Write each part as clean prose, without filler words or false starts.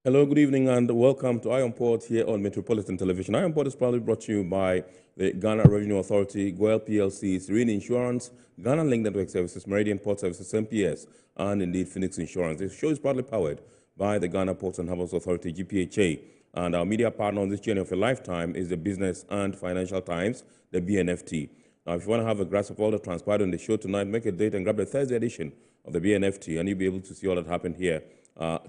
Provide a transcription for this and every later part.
Hello, good evening, and welcome to Iron Port here on Metropolitan Television. Iron Port is proudly brought to you by the Ghana Revenue Authority, GOIL PLC, Serene Insurance, Ghana Link Network Services, Meridian Port Services, MPS, and indeed Phoenix Insurance. This show is proudly powered by the Ghana Ports and Harbours Authority-GPHA, and our media partner on this journey of a lifetime is the Business and Financial Times, the BNFT. Now, if you want to have a grasp of all that transpired on the show tonight, make a date and grab the Thursday edition of the BNFT, and you'll be able to see all that happened here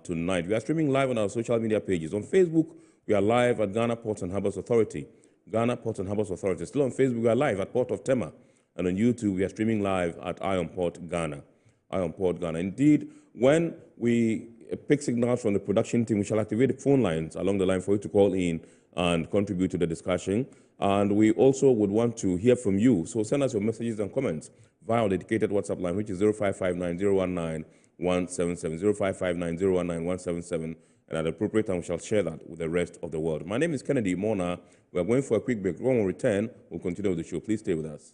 tonight. We are streaming live on our social media pages. On Facebook, we are live at Ghana Ports and Harbours Authority. Ghana Ports and Harbours Authority. Still on Facebook, we are live at Port of Tema. And on YouTube, we are streaming live at Iron Port Ghana. Iron Port Ghana. Indeed, when we pick signals from the production team, we shall activate the phone lines along the line for you to call in and contribute to the discussion. And we also would want to hear from you. So send us your messages and comments via our dedicated WhatsApp line, which is 0559-019-177, 0559-019-177, and at the appropriate time, we shall share that with the rest of the world. My name is Kennedy Mona. We are going for a quick break. When we return, we'll continue with the show. Please stay with us.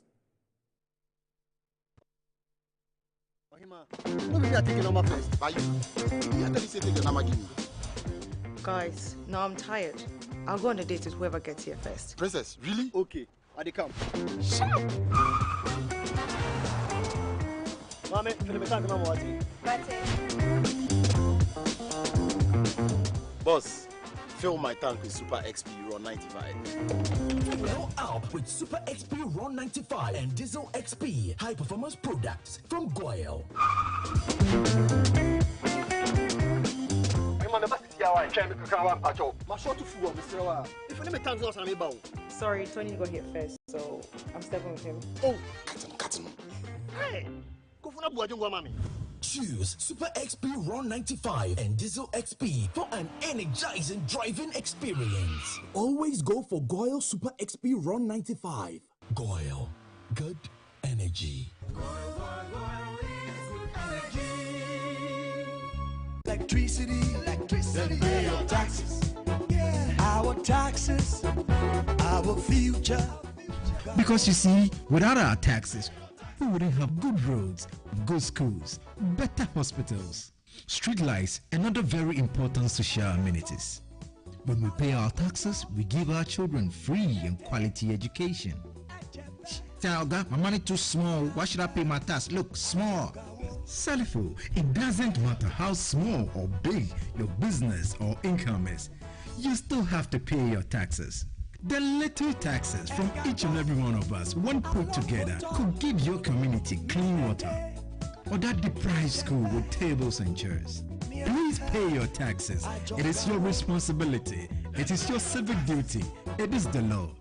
Guys, now I'm tired. I'll go on a date with whoever gets here first. Princess, really? Okay, I dey come. Shut up! Mame, boss, fill my tank with Super XP Ron 95. Fill up with Super XP Ron 95 and Diesel XP high performance products from GOIL. Sorry, Tony got here first, so I'm stepping with him. Oh, cut him. Hey, go for Choose Super XP Ron 95 and Diesel XP for an energizing driving experience. Always go for GOIL Super XP Ron 95. GOIL, good energy. Electricity, then pay your taxes. Yeah. Our taxes, our future. Because you see, without our taxes, we wouldn't have good roads, good schools, better hospitals, street lights, and other very important social amenities. When we pay our taxes, we give our children free and quality education. Tell God, my money too small. Why should I pay my tax? Look, small. Salifo, it doesn't matter how small or big your business or income is, you still have to pay your taxes. The little taxes from each and every one of us, when put together, could give your community clean water or that deprived school with tables and chairs. Please pay your taxes. It is your responsibility. It is your civic duty. It is the law.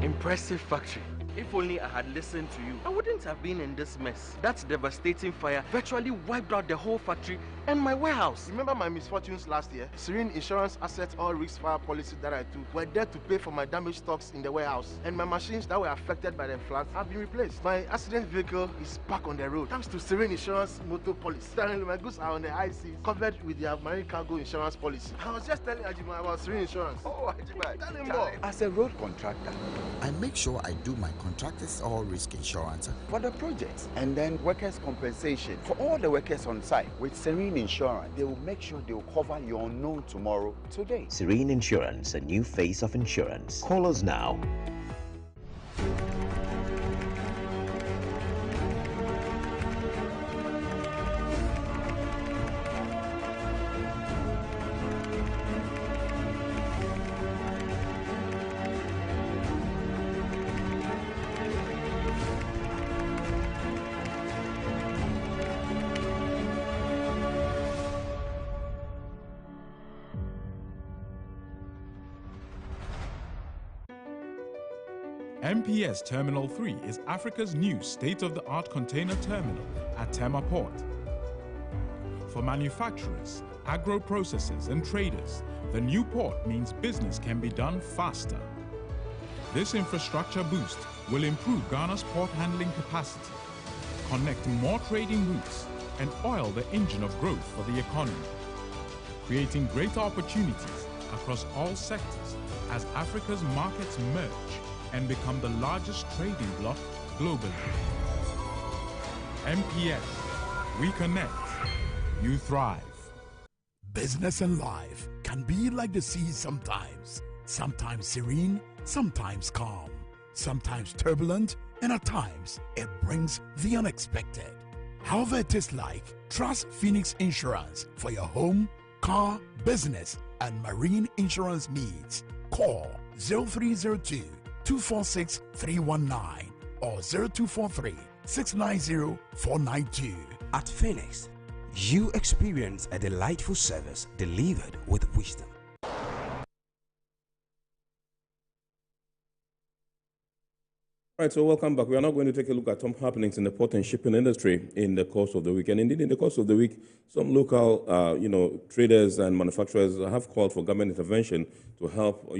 Impressive factory. If only I had listened to you, I wouldn't have been in this mess. That devastating fire virtually wiped out the whole factory and my warehouse. Remember my misfortunes last year? Serene Insurance Asset All Risk Fire policy that I took were there to pay for my damaged stocks in the warehouse, and my machines that were affected by the floods have been replaced. My accident vehicle is back on the road thanks to Serene Insurance motor policy. Currently, my goods are on the high seas, covered with their marine cargo insurance policy. I was just telling Ajima about Serene Insurance. Oh, Ajima, tell him more. As a road contractor, I make sure I do my contractors all risk insurance for the projects, and then workers' compensation for all the workers on site. With Serene Insurance, they will make sure they will cover your unknown tomorrow today. Serene Insurance, a new face of insurance. Call us now. MPS Terminal 3 is Africa's new state-of-the-art container terminal at Tema Port. For manufacturers, agro-processors and traders, the new port means business can be done faster. This infrastructure boost will improve Ghana's port handling capacity, connect more trading routes, and oil the engine of growth for the economy, creating greater opportunities across all sectors as Africa's markets merge and become the largest trading bloc globally. MPS, we connect, you thrive. Business and life can can be like the sea sometimes serene, sometimes calm, sometimes turbulent, and at times it brings the unexpected. However it is like, trust Phoenix Insurance for your home, car, business, and marine insurance needs. Call 0302 246 319 or 0243 690 492. At Phoenix, you experience a delightful service delivered with wisdom. All right, so welcome back. We are now going to take a look at some happenings in the port and shipping industry in the course of the week. And indeed, in the course of the week, some local, traders and manufacturers have called for government intervention to help,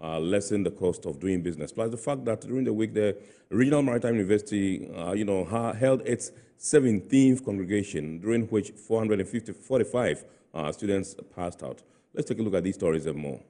lessen the cost of doing business. Plus the fact that during the week, the Regional Maritime University, held its 17th congregation, during which 445 students passed out. Let's take a look at these stories and more.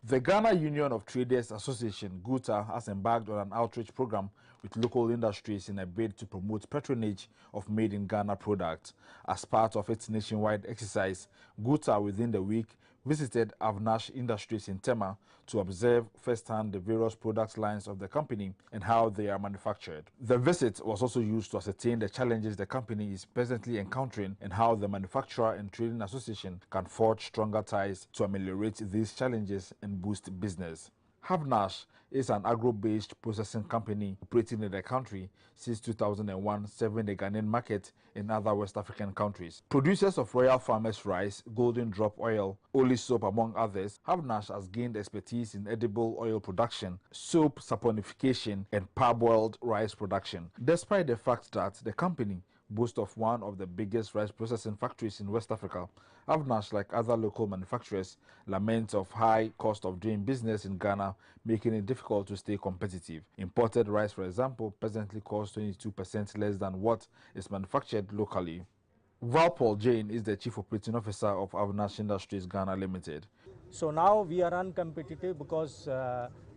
The Ghana Union of Traders Association, GUTA, has embarked on an outreach program with local industries in a bid to promote patronage of made-in-Ghana products. As part of its nationwide exercise, GUTA within the week visited Avnash Industries in Tema to observe firsthand the various product lines of the company and how they are manufactured. The visit was also used to ascertain the challenges the company is presently encountering and how the Manufacturer and Trading Association can forge stronger ties to ameliorate these challenges and boost business. Avnash is an agro-based processing company operating in the country since 2001, serving the Ghanaian market in other West African countries. Producers of Royal Farmers rice, Golden Drop oil, Oli soap, among others, Avnash has gained expertise in edible oil production, soap saponification, and parboiled rice production. Despite the fact that the company boasts of one of the biggest rice processing factories in West Africa, Avnash, like other local manufacturers, laments of high cost of doing business in Ghana, making it difficult to stay competitive. Imported rice, for example, presently costs 22% less than what is manufactured locally. Valpaul Jane is the Chief Operating Officer of Avnash Industries Ghana Limited. So now we are uncompetitive because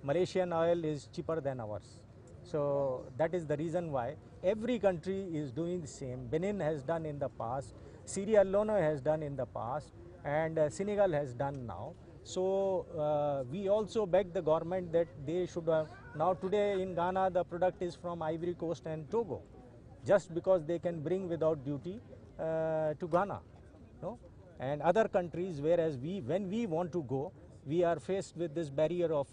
Malaysian oil is cheaper than ours. So that is the reason why every country is doing the same. Benin has done in the past, Sierra Leone has done in the past, and Senegal has done now. So we also beg the government that they should now today in Ghana the product is from Ivory Coast and Togo, just because they can bring without duty to Ghana, no? And other countries, whereas when we want to go, we are faced with this barrier of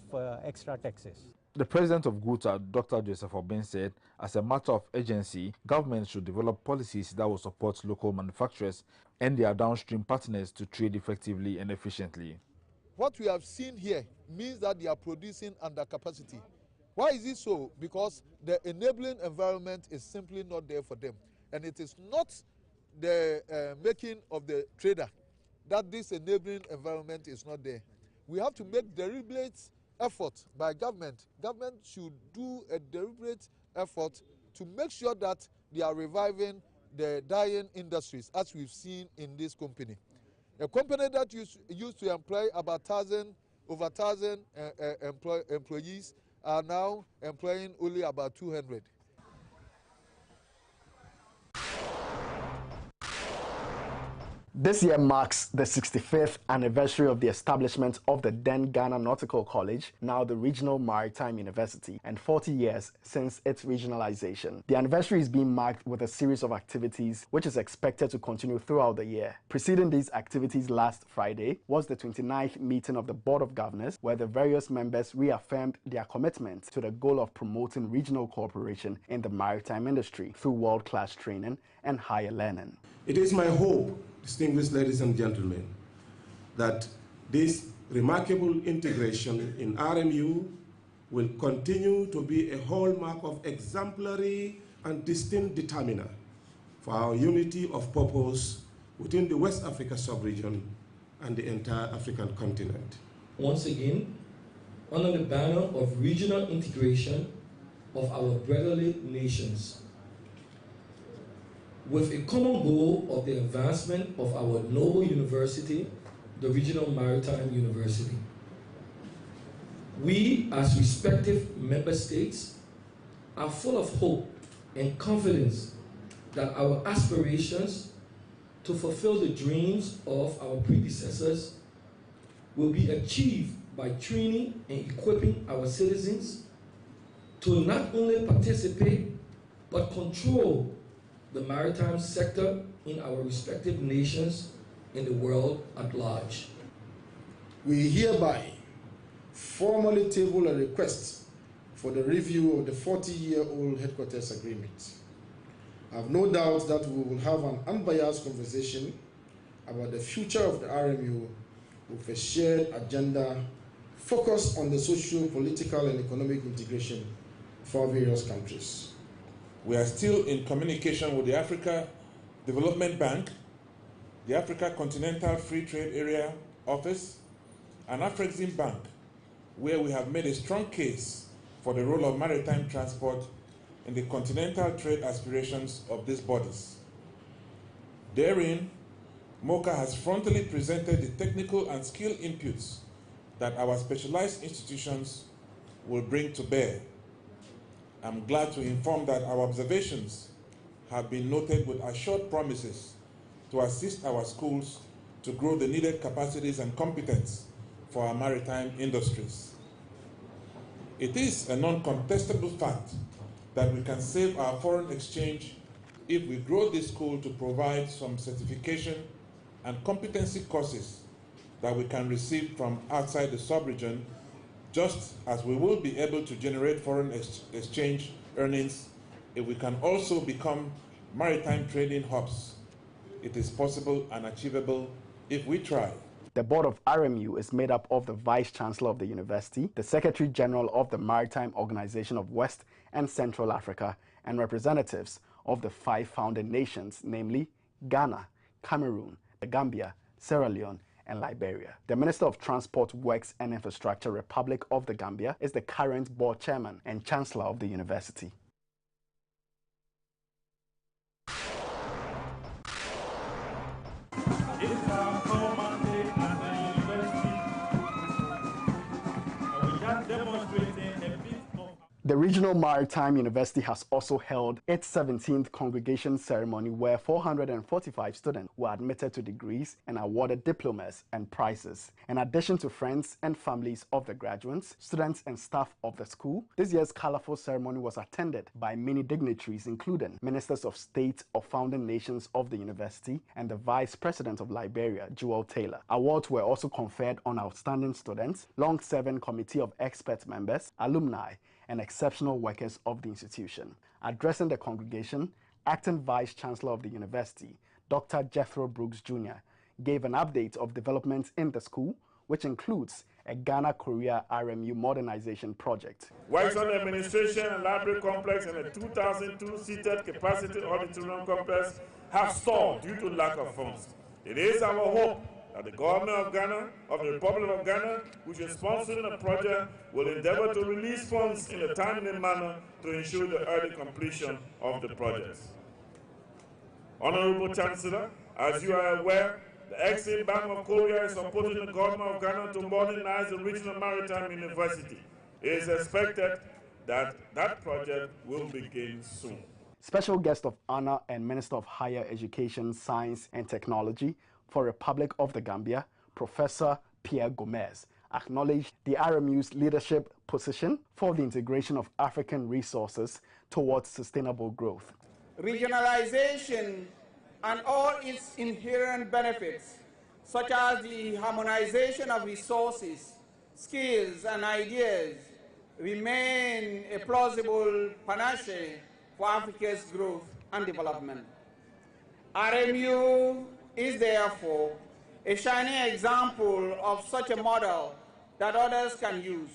extra taxes. The president of GUTA, Dr. Joseph Obin, said, as a matter of urgency, government should develop policies that will support local manufacturers and their downstream partners to trade effectively and efficiently. What we have seen here means that they are producing under capacity. Why is it so? Because the enabling environment is simply not there for them. And it is not the making of the trader that this enabling environment is not there. We have to make deliberate effort by government. Government should do a deliberate effort to make sure that they are reviving the dying industries, as we've seen in this company. A company that used to employ about over 1,000 employees are now employing only about 200. This year marks the 65th anniversary of the establishment of the then Ghana Nautical College, now the Regional Maritime University, and 40 years since its regionalization. The anniversary is being marked with a series of activities which is expected to continue throughout the year. Preceding these activities last Friday was the 29th meeting of the Board of Governors, where the various members reaffirmed their commitment to the goal of promoting regional cooperation in the maritime industry through world-class training and higher learning. It is my hope, distinguished ladies and gentlemen, that this remarkable integration in RMU will continue to be a hallmark of exemplary and distinct determiner for our unity of purpose within the West Africa sub-region and the entire African continent. Once again, under the banner of regional integration of our brotherly nations, with a common goal of the advancement of our noble university, the Regional Maritime University. We, as respective member states, are full of hope and confidence that our aspirations to fulfill the dreams of our predecessors will be achieved by training and equipping our citizens to not only participate but control the maritime sector in our respective nations in the world at large. We hereby formally table a request for the review of the 40-year-old headquarters agreement. I have no doubt that we will have an unbiased conversation about the future of the RMU with a shared agenda focused on the social, political, and economic integration for various countries. We are still in communication with the Africa Development Bank, the Africa Continental Free Trade Area Office, and Afrexim Bank, where we have made a strong case for the role of maritime transport in the continental trade aspirations of these bodies. Therein, MOCA has frontally presented the technical and skill inputs that our specialized institutions will bring to bear. I'm glad to inform that our observations have been noted with assured promises to assist our schools to grow the needed capacities and competence for our maritime industries. It is a non-contestable fact that we can save our foreign exchange if we grow this school to provide some certification and competency courses that we can receive from outside the sub-region, just as we will be able to generate foreign exchange earnings if we can also become maritime trading hubs. It is possible and achievable if we try. The board of RMU is made up of the Vice Chancellor of the University, the Secretary General of the Maritime Organization of West and Central Africa, and representatives of the 5 founding nations, namely Ghana, Cameroon, the Gambia, Sierra Leone, and Liberia. The Minister of Transport, Works and Infrastructure, Republic of the Gambia, is the current board chairman and chancellor of the university. The Regional Maritime University has also held its 17th congregation ceremony where 445 students were admitted to degrees and awarded diplomas and prizes. In addition to friends and families of the graduates, students and staff of the school, this year's colorful ceremony was attended by many dignitaries including Ministers of State of founding nations of the university and the Vice President of Liberia, Joel Taylor. Awards were also conferred on outstanding students, long-serving committee of expert members, alumni, and exceptional workers of the institution. Addressing the congregation, Acting Vice Chancellor of the University, Dr. Jethro Brooks Jr., gave an update of developments in the school, which includes a Ghana-Korea RMU modernization project. Works on the administration and library complex and a 2,002-seated capacity auditorium complex have stalled due to lack of funds. It is our hope that the government of Ghana, of the Republic of Ghana, which is sponsoring the project, will endeavor to release funds in a timely manner to ensure the early completion of the project. Honorable Chancellor, as you are aware, the Exim Bank of Korea is supporting the government of Ghana to modernize the Regional Maritime University. It is expected that that project will begin soon. Special guest of honor and Minister of Higher Education, Science and Technology for Republic of the Gambia, Professor Pierre Gomez, acknowledged the RMU's leadership position for the integration of African resources towards sustainable growth. Regionalization and all its inherent benefits, such as the harmonization of resources, skills, and ideas, remain a plausible panacea for Africa's growth and development. RMU is therefore a shining example of such a model that others can use.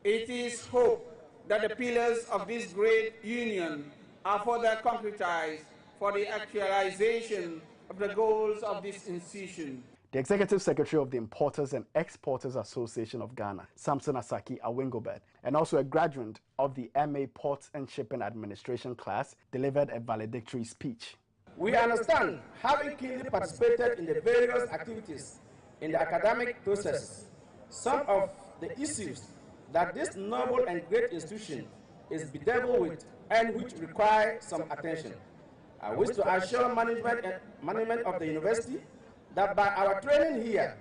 It is hoped that the pillars of this great union are further concretized for the actualization of the goals of this institution. The Executive Secretary of the Importers and Exporters Association of Ghana, Samson Asaki Awingobed, and also a graduate of the MA Ports and Shipping Administration class, delivered a valedictory speech. We understand, having keenly participated in the various activities in the academic process, some of the issues that this noble and great institution is bedeviled with and which require some attention. I wish to assure management of the university that by our training here,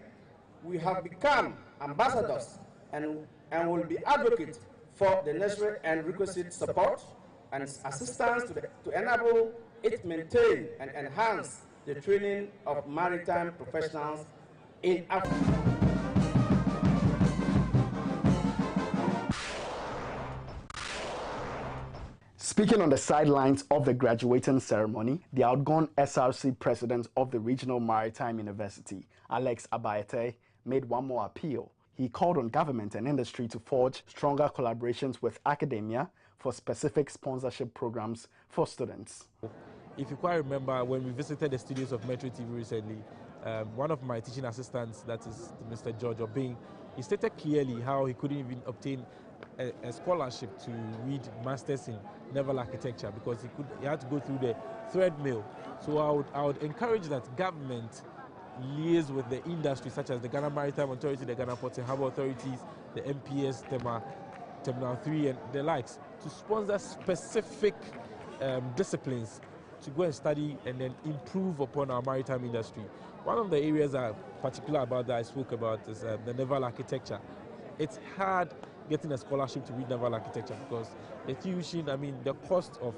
we have become ambassadors and will be advocates for the necessary and requisite support and assistance to enable it maintain and enhance the training of maritime professionals in Africa. Speaking on the sidelines of the graduating ceremony, the outgone SRC president of the Regional Maritime University, Alex Abayete, made one more appeal. He called on government and industry to forge stronger collaborations with academia for specific sponsorship programs for students. If you quite remember, when we visited the studios of Metro TV recently, one of my teaching assistants, that is Mr. George Obing, he stated clearly how he couldn't even obtain a scholarship to read masters in naval architecture because he had to go through the treadmill. So I would encourage that government liaise with the industry such as the Ghana Maritime Authority, the Ghana Ports and Harbour Authorities, the MPS, Tema, Terminal 3 and the likes to sponsor specific disciplines to go and study and then improve upon our maritime industry. One of the areas I'm particular about that I spoke about is the naval architecture. It's hard getting a scholarship to read naval architecture because the tuition, the cost of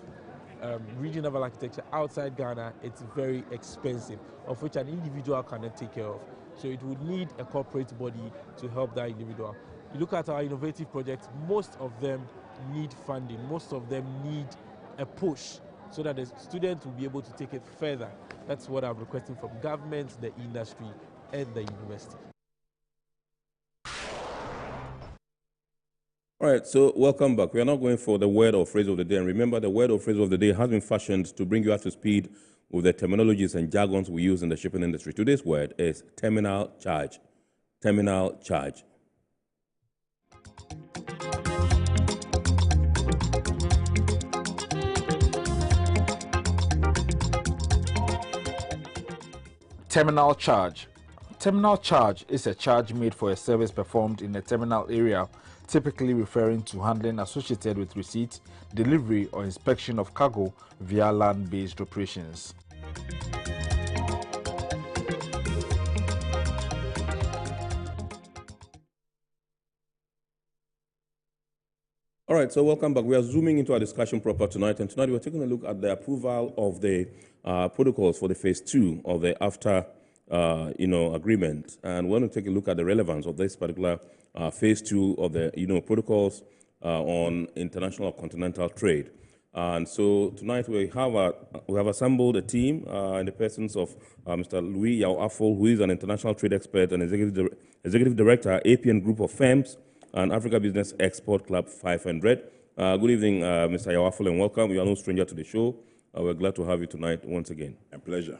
reading naval architecture outside Ghana, it's very expensive, of which an individual cannot take care of. So it would need a corporate body to help that individual. You look at our innovative projects, most of them need funding, most of them need a push so that the students will be able to take it further. That's what I'm requesting from government, the industry, and the university. All right, so welcome back. We are now going for the word or phrase of the day. And remember, the word or phrase of the day has been fashioned to bring you up to speed with the terminologies and jargons we use in the shipping industry. Today's word is terminal charge. Terminal charge. Terminal charge. Terminal charge is a charge made for a service performed in a terminal area, typically referring to handling associated with receipt, delivery, or inspection of cargo via land-based operations. All right, so welcome back. We are zooming into our discussion proper tonight, and tonight we're taking a look at the approval of the protocols for the phase 2 of the AfCFTA agreement, and we're going to take a look at the relevance of this particular phase 2 of the protocols on international continental trade. And so tonight we have assembled a team in the persons of Mr. Louis Yao Afol, who is an international trade expert and executive director, APN Group of Firms and Africa Business Export Club 500. Good evening, Mr. Yao Afol, and welcome. You are no stranger to the show. We're glad to have you tonight once again. A pleasure.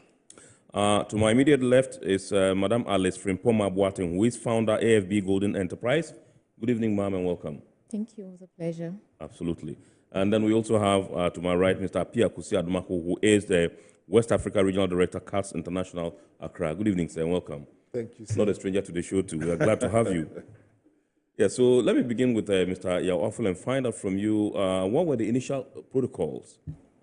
To my immediate left is Madam Alice Frimpoma Boateng, who is founder AFB Golden Enterprise. Good evening, ma'am, and welcome. Thank you. It was a pleasure. Absolutely. And then we also have to my right Mr. Pia Kusi Adumako, who is the West Africa Regional Director, CATS International, Accra. Good evening, sir, and welcome. Thank you, sir. Not a stranger to the show, too. We are glad to have you. Yeah, so let me begin with Mr. Yao Afol and find out from you what were the initial protocols.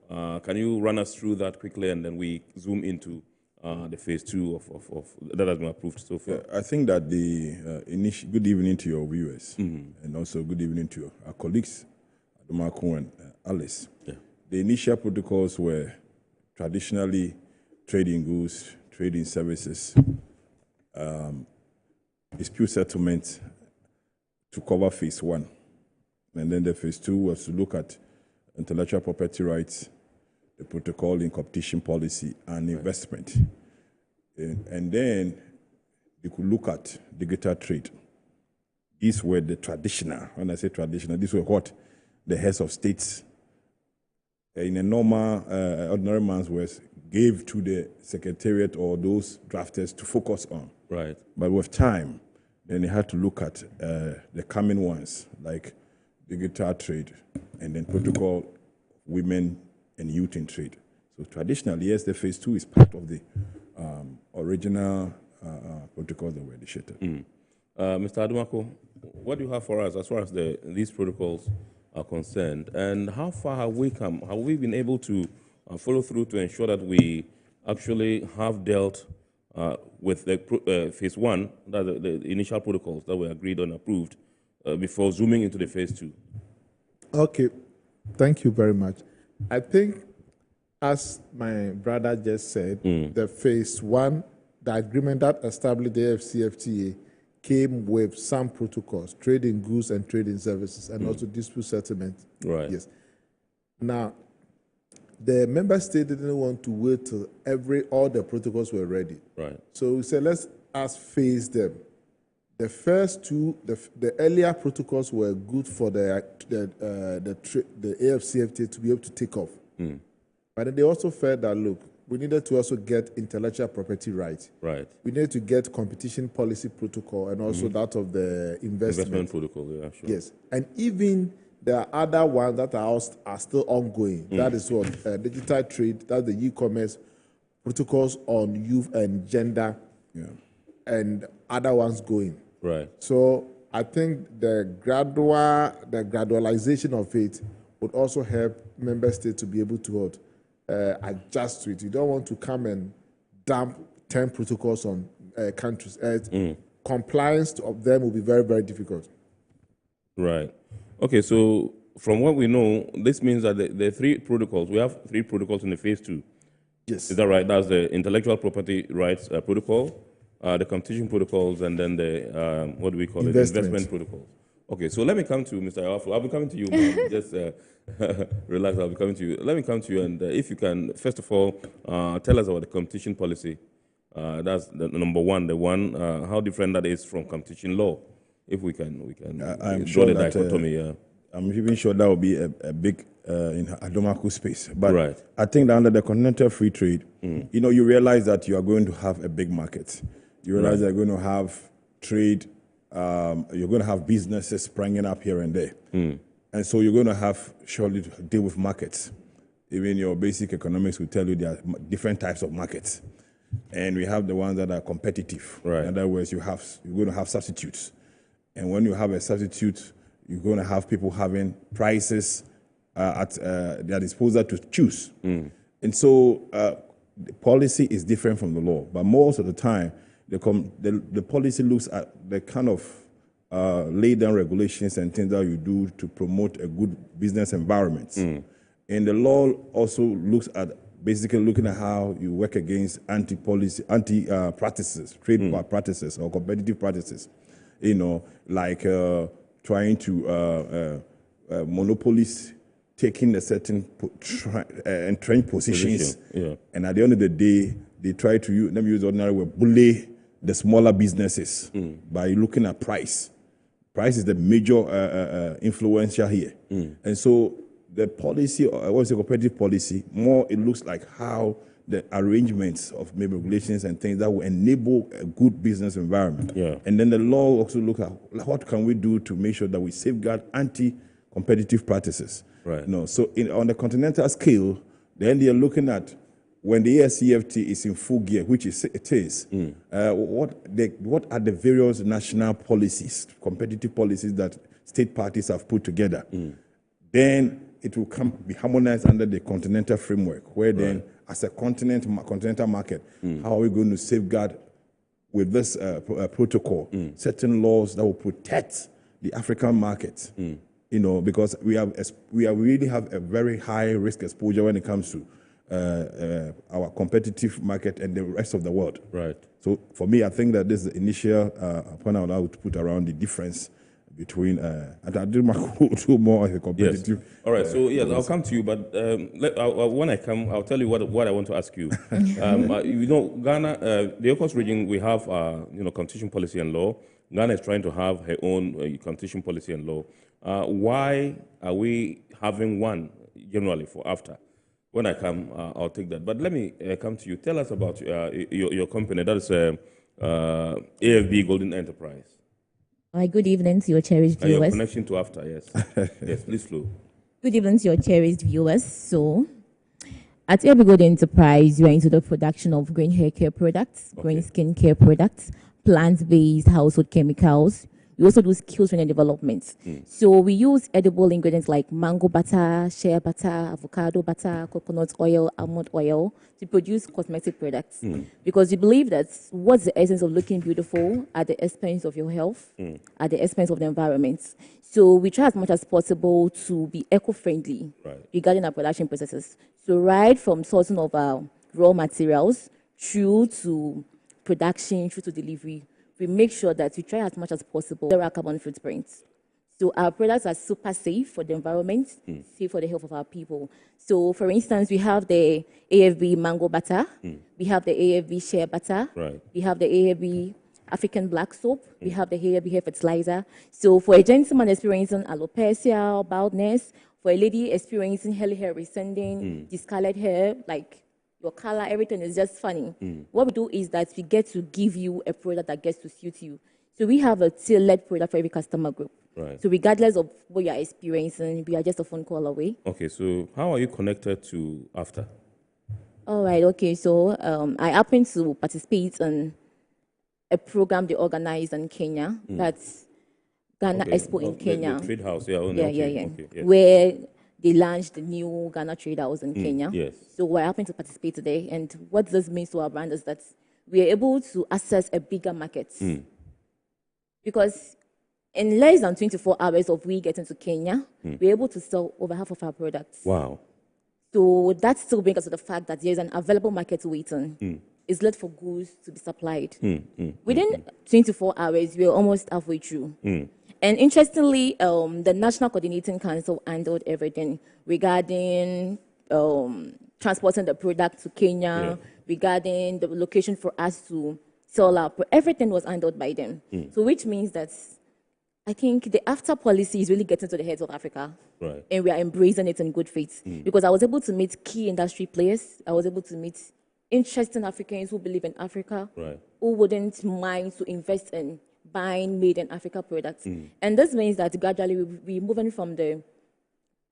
Can you run us through that quickly, and then we zoom into the phase 2 of that has been approved so far? Yeah, I think that the initial good evening to your viewers, and also good evening to our colleagues, Adumako and Alice. Yeah. The initial protocols were traditionally trading goods, trading services, dispute settlement to cover phase 1. And then the phase 2 was to look at intellectual property rights, the protocol in competition policy, and investment. And then you could look at digital trade. These were the traditional, when I say traditional, these were what the heads of states, in a normal, ordinary man's words, gave to the secretariat or those drafters to focus on. Right. But with time, then they had to look at the coming ones, like digital trade, and then protocol women and youth in trade. So traditionally, yes, the phase 2 is part of the original protocols that were initiated. Mr. Adumako, what do you have for us as far as these protocols are concerned, and how far have we come? Have we been able to follow through to ensure that we actually have dealt with the phase 1, that the initial protocols that were agreed on and approved before zooming into the phase 2? Okay, thank you very much. I think, as my brother just said, the phase 1, the agreement that established the AfCFTA, came with some protocols, trade in goods and trade in services, and also dispute settlement. Right. Yes. Now, the member state didn't want to wait till all the protocols were ready. Right. So we said, let's phase them. The first two, the earlier protocols were good for the AfCFTA to be able to take off. But then they also felt that, look, we needed to also get intellectual property rights. Right. We needed to get competition policy protocol and also that of the investment protocol, yeah, sure. Yes. And even there are other ones that are still ongoing. That is what digital trade, that's the e-commerce, protocols on youth and gender, and other ones going. Right. So I think the gradualization of it would also help member states to be able to adjust to it. You don't want to come and dump 10 protocols on countries. Compliance of them will be very, very difficult. Right. Okay, so from what we know, this means that the 3 protocols, we have 3 protocols in the phase 2. Yes. Is that right? That's the intellectual property rights protocol, the competition protocols, and then the, what do we call it? Investment protocols. Okay, so let me come to Mr. Ayafu. I'll be coming to you, man. Just relax, I'll be coming to you. Let me come to you, and if you can, first of all, tell us about the competition policy. That's the number one, how different that is from competition law. If we can I'm draw sure the that, dichotomy. I'm even sure that will be a big in Adomaku space. But right. I think that under the Continental Free Trade, you realize that you are going to have a big market. You realize you're going to have trade, you're going to have businesses springing up here and there. And so you're going to have surely to deal with markets. Even your basic economics will tell you there are different types of markets. And we have the ones that are competitive. Right. In other words, you're going to have substitutes. And when you have a substitute, you're going to have people having prices at their disposal to choose. And so the policy is different from the law. But most of the time, the policy looks at the kind of lay down regulations and things that you do to promote a good business environment. And the law also looks at basically looking at how you work against anti-practices, trade practices or competitive practices. Like trying to monopolies taking a certain entrenched positions. And at the end of the day, they try to use, let me use the ordinary word, bully the smaller businesses by looking at price. Price is the major influencer here. And so the policy, what's the competitive policy, more it looks like how the arrangements of maybe regulations and things that will enable a good business environment. And then the law also looks at what can we do to make sure that we safeguard anti-competitive practices. Right. So on the continental scale, then they are looking at when the AfCFTA is in full gear, which it is, what are the various national policies, competitive policies that state parties have put together? Then it will be harmonized under the continental framework, where then, as a continental market, how are we going to safeguard with this protocol certain laws that will protect the African market? Because we really have a very high risk exposure when it comes to our competitive market and the rest of the world. Right. So for me, I think that this is the initial point I would like to put around the difference between and I do my more competitive. Yes. All right. So yes, I'll come to you, but when I come, I'll tell you what I want to ask you. Ghana, the ECOWAS region, we have competition policy and law. Ghana is trying to have her own competition policy and law. Why are we having one generally for AfTA? When I come, I'll take that. But let me come to you. Tell us about your company. That is AFB Golden Enterprise. Hi, good evening to your cherished viewers. Your connection to AfTA, yes. Yes, please flow. Good evening to your cherished viewers. So, at AFB Golden Enterprise, we are into the production of green hair care products, green skin care products, plant-based household chemicals. We also do skills training development. So we use edible ingredients like mango butter, shea butter, avocado butter, coconut oil, almond oil to produce cosmetic products. Because we believe that what's the essence of looking beautiful at the expense of your health, at the expense of the environment. So we try as much as possible to be eco-friendly regarding our production processes. So right from sourcing of our raw materials through to production, through to delivery, we make sure that we try as much as possible to zero our carbon footprint. So our products are super safe for the environment, safe for the health of our people. So for instance, we have the AFB mango butter, we have the AFB shea butter, we have the AFB African black soap, we have the AFB hair fertilizer. So for a gentleman experiencing alopecia, baldness, for a lady experiencing hair rescinding, discolored hair, like your color, everything is just funny. What we do is that we get to give you a product that gets to suit you. So we have a tailored product for every customer group. So regardless of what you're experiencing, we are just a phone call away. Okay, so how are you connected to AfCFTA? All right, okay, so I happen to participate in a program they organized in Kenya. That's Ghana Expo in Kenya. The Trade House, yeah. Okay, yes. Where they launched the new Ghana Trade House in Kenya. Yes. So we're happy to participate today. And what this means to our brand is that we are able to access a bigger market. Because in less than 24 hours of we getting to Kenya, we're able to sell over half of our products. Wow. So that still brings us to the fact that there's an available market waiting. It's left for goods to be supplied. Within 24 hours, we're almost halfway through. And interestingly, the National Coordinating Council handled everything regarding transporting the product to Kenya, regarding the location for us to sell our everything was handled by them. So which means that I think the AfCFTA policy is really getting to the heads of Africa. And we are embracing it in good faith. Because I was able to meet key industry players. I was able to meet interesting Africans who believe in Africa, who wouldn't mind to invest in buying made in Africa products. And this means that gradually we're moving from the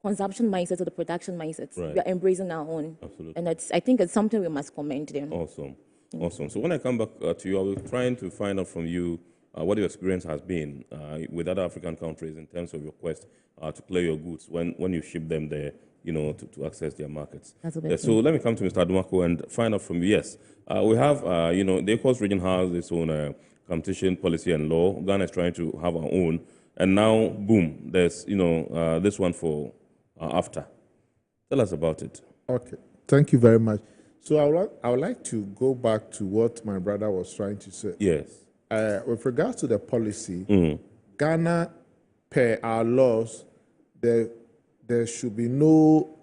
consumption mindset to the production mindset. We are embracing our own. And I think it's something we must commend them. Awesome. Awesome. So when I come back to you, I will trying to find out from you what your experience has been with other African countries in terms of your quest to clear your goods when you ship them there, to access their markets. So let me come to Mr. Adumako and find out from you. Yes, we have, the ECOWAS region has its own competition policy and law. Ghana is trying to have our own. And now, boom, there's, this one for AfCFTA. Tell us about it. Okay, thank you very much. So I would like to go back to what my brother was trying to say. Yes. With regards to the policy, Ghana, per our laws, there should be no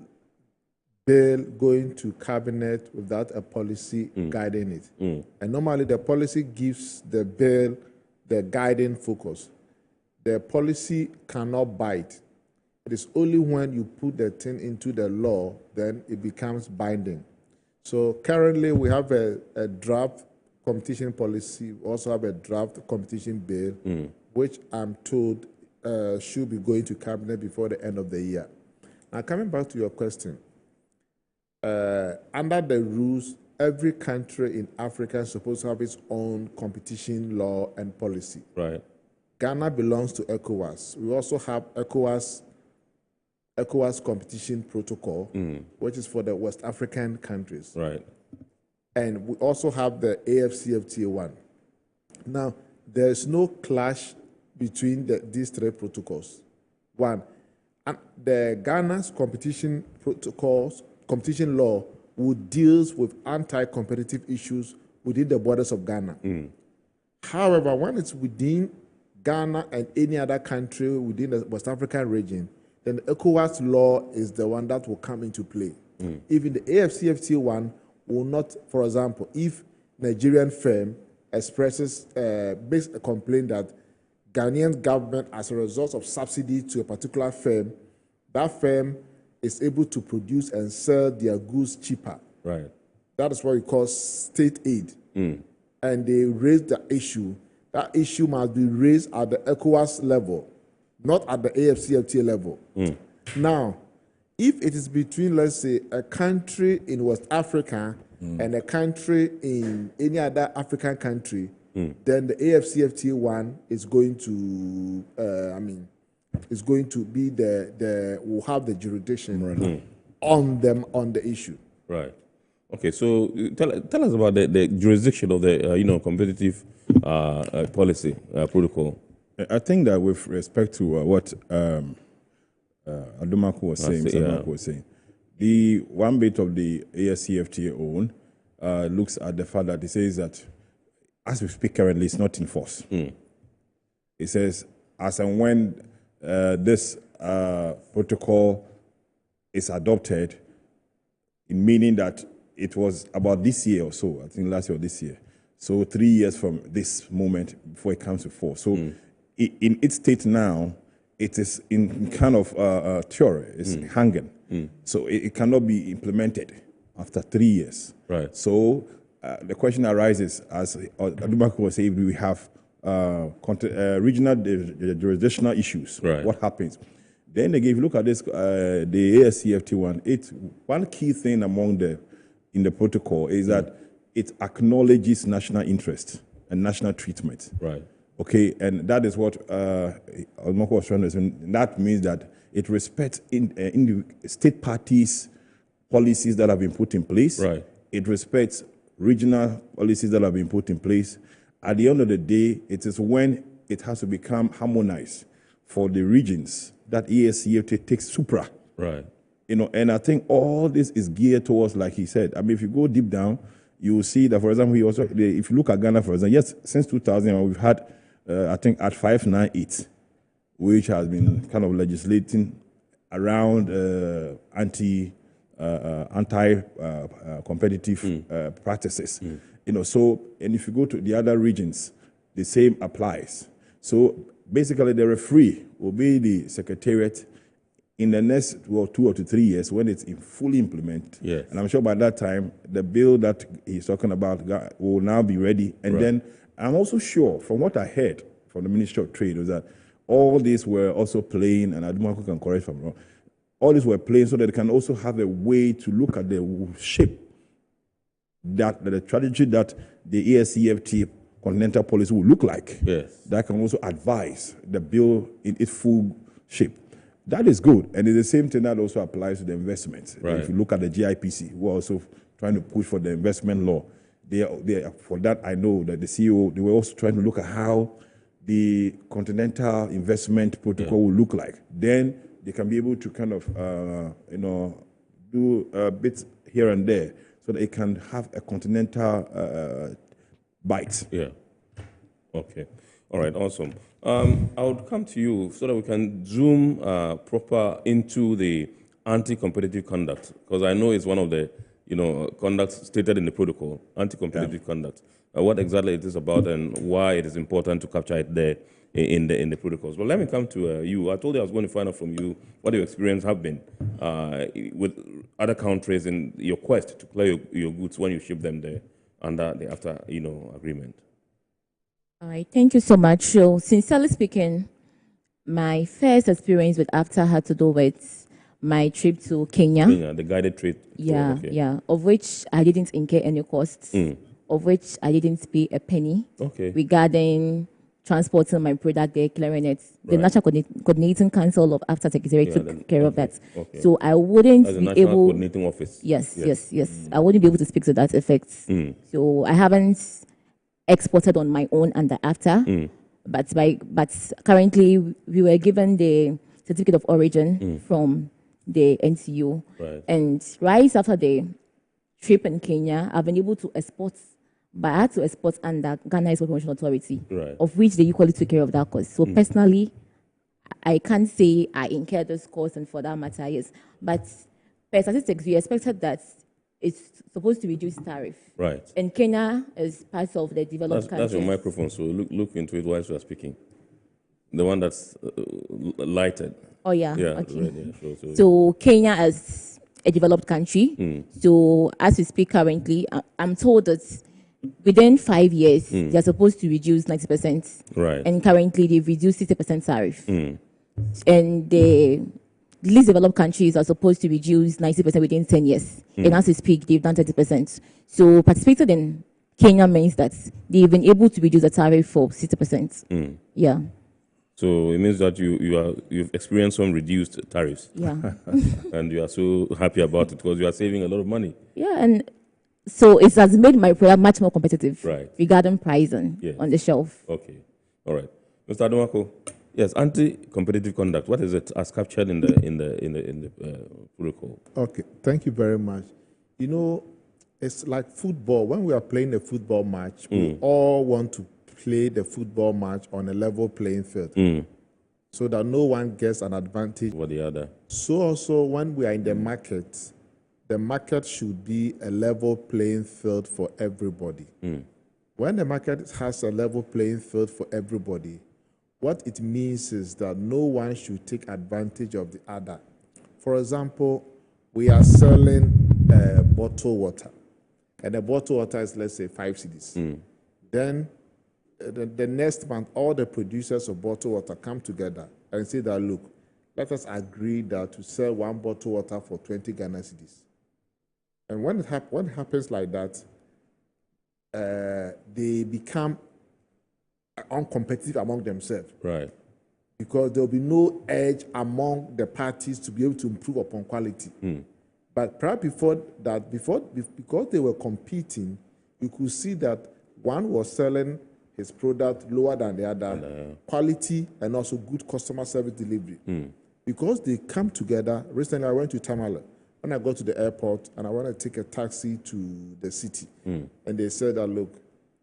bill going to cabinet without a policy guiding it. And normally the policy gives the bill the guiding focus. The policy cannot bite. It is only when you put the thing into the law, then it becomes binding. So currently we have a draft competition policy. We also have a draft competition bill, which I'm told should be going to cabinet before the end of the year. Now, coming back to your question, under the rules, every country in Africa is supposed to have its own competition law and policy. Ghana belongs to ECOWAS. We also have ECOWAS competition protocol, which is for the West African countries. And we also have the AfCFTA one. Now, there's no clash between these three protocols. One, the Ghana's competition protocols, competition law, would deal with anti-competitive issues within the borders of Ghana. However, when it's within Ghana and any other country within the West African region, then the ECOWAS law is the one that will come into play. Even the AfCFTA one will not, for example, if Nigerian firm expresses, makes a complaint that Ghanaian government, as a result of subsidy to a particular firm, that firm is able to produce and sell their goods cheaper. That is what we call state aid. And they raise the issue. That issue must be raised at the ECOWAS level, not at the AfCFTA level. Now, if it is between, let's say, a country in West Africa and a country in any other African country, then the AfCFTA one is going to, is going to be will have the jurisdiction on them on the issue. Right. Okay. So tell us about the jurisdiction of the competitive policy protocol. I think that with respect to what Adumaku was saying, the one bit of the AfCFTA own looks at the fact that it says that as we speak currently, it's not in force. It says as and when this protocol is adopted, meaning that it was about this year or so, I think last year or this year. So 3 years from this moment before it comes to force. So in its state now, it is in kind of theory, it's hanging. So it cannot be implemented after 3 years. Right. So the question arises, as Adumaku was saying, we have regional jurisdictional issues. Right. What happens? Then again, if you look at this, the AfCFTA one, it's one key thing in the protocol is that it acknowledges national interest and national treatment. Right. Okay, and that is what Adumaku was trying to say. That means that it respects in the state parties' policies that have been put in place. Right. It respects regional policies that have been put in place. At the end of the day, it is when it has to become harmonized for the regions that AfCFTA takes supra. Right. And I think all this is geared towards, like he said, I mean, if you go deep down, you will see that, for example, if you look at Ghana, for example, yes, since 2000, we've had, I think, at 598, which has been kind of legislating around anti-competitive practices. So, and if you go to the other regions, the same applies. So basically, the referee will be the secretariat in the next 2 or 3 years when it's fully implemented. Yes. And I'm sure by that time, the bill that he's talking about will now be ready. And then I'm also sure, from what I heard from the Ministry of Trade, was that all these were also playing, and Adumaku can correct if I'm wrong, all these were playing so that they can also have a way to look at the shape, that the strategy that the AfCFTA Continental policy will look like. Yes. That can also advise the bill in its full shape. That is good. And it's the same thing that also applies to the investments. Right. If you look at the GIPC, who are also trying to push for the investment law, for that I know that the CEO, they were also trying to look at how the Continental Investment Protocol will look like. Then they can be able to kind of, do bits here and there so that it can have a continental bite. Yeah. Okay. All right. Awesome. I would come to you so that we can zoom proper into the anti-competitive conduct, because I know it's one of the conducts stated in the protocol, anti-competitive conduct. What exactly it is about and why it is important to capture it there in the protocols. Well, let me come to you. I told you I was going to find out from you what your experience have been with other countries in your quest to clear your goods when you ship them there under the AfTA agreement. All right, thank you so much. So, sincerely speaking, my first experience with AfTA had to do with my trip to Kenya. The guided trip. Yeah, of which I didn't incur any costs, of which I didn't pay a penny regarding transporting my product there, clearing it. The National Coordinating Council of AfTA Secretariat took care of that. So I wouldn't As a be National able... Coordinating Office. Yes. I wouldn't be able to speak to that effect. So I haven't exported on my own under AfTA, but currently we were given the certificate of origin from the NCU. Right. And right after the trip in Kenya, I've been able to export, but I had to export under Ghana Export Promotion Authority, of which they equally took care of that cost. So personally, I can't say I incurred those costs, and for that matter, yes. But per statistics, we expected that it's supposed to reduce tariff. Right. And Kenya is part of the developed countries. That's your microphone, so look into it while you are speaking. The one that's lighted. Oh, yeah. Yeah. Okay. Right, yeah, sure. So Kenya is a developed country. So as we speak currently, I'm told that within 5 years, they're supposed to reduce 90%. Right. And currently, they've reduced 60% tariff. And the least developed countries are supposed to reduce 90% within 10 years. And as we speak, they've done 30%. So participated in Kenya means that they've been able to reduce the tariff for 60%. Yeah. So it means that you've experienced some reduced tariffs. Yeah. And you are so happy about it because you are saving a lot of money. Yeah, and so it has made my product much more competitive regarding pricing on the shelf. Okay. All right. Mr. Adamako, yes, anti-competitive conduct, what is it as captured in the protocol? Okay, thank you very much. You know, it's like football. When we are playing a football match, we all want to play the football match on a level playing field so that no one gets an advantage over the other. So also when we are in the market should be a level playing field for everybody. When the market has a level playing field for everybody, what it means is that no one should take advantage of the other. For example, we are selling bottled water, and the bottled water is, let's say, 5 cedis. Then the next month, all the producers of bottled water come together and say that, look, let us agree that to sell one bottled water for 20 Ghana cedis. And when it happens like that, they become uncompetitive among themselves. Right. Because there will be no edge among the parties to be able to improve upon quality. But perhaps before that, because they were competing, you could see that one was selling his product lower than the other, quality and also good customer service delivery. Because they come together. Recently, I went to Tamale. When I got to the airport and I wanted to take a taxi to the city, and they said that, look,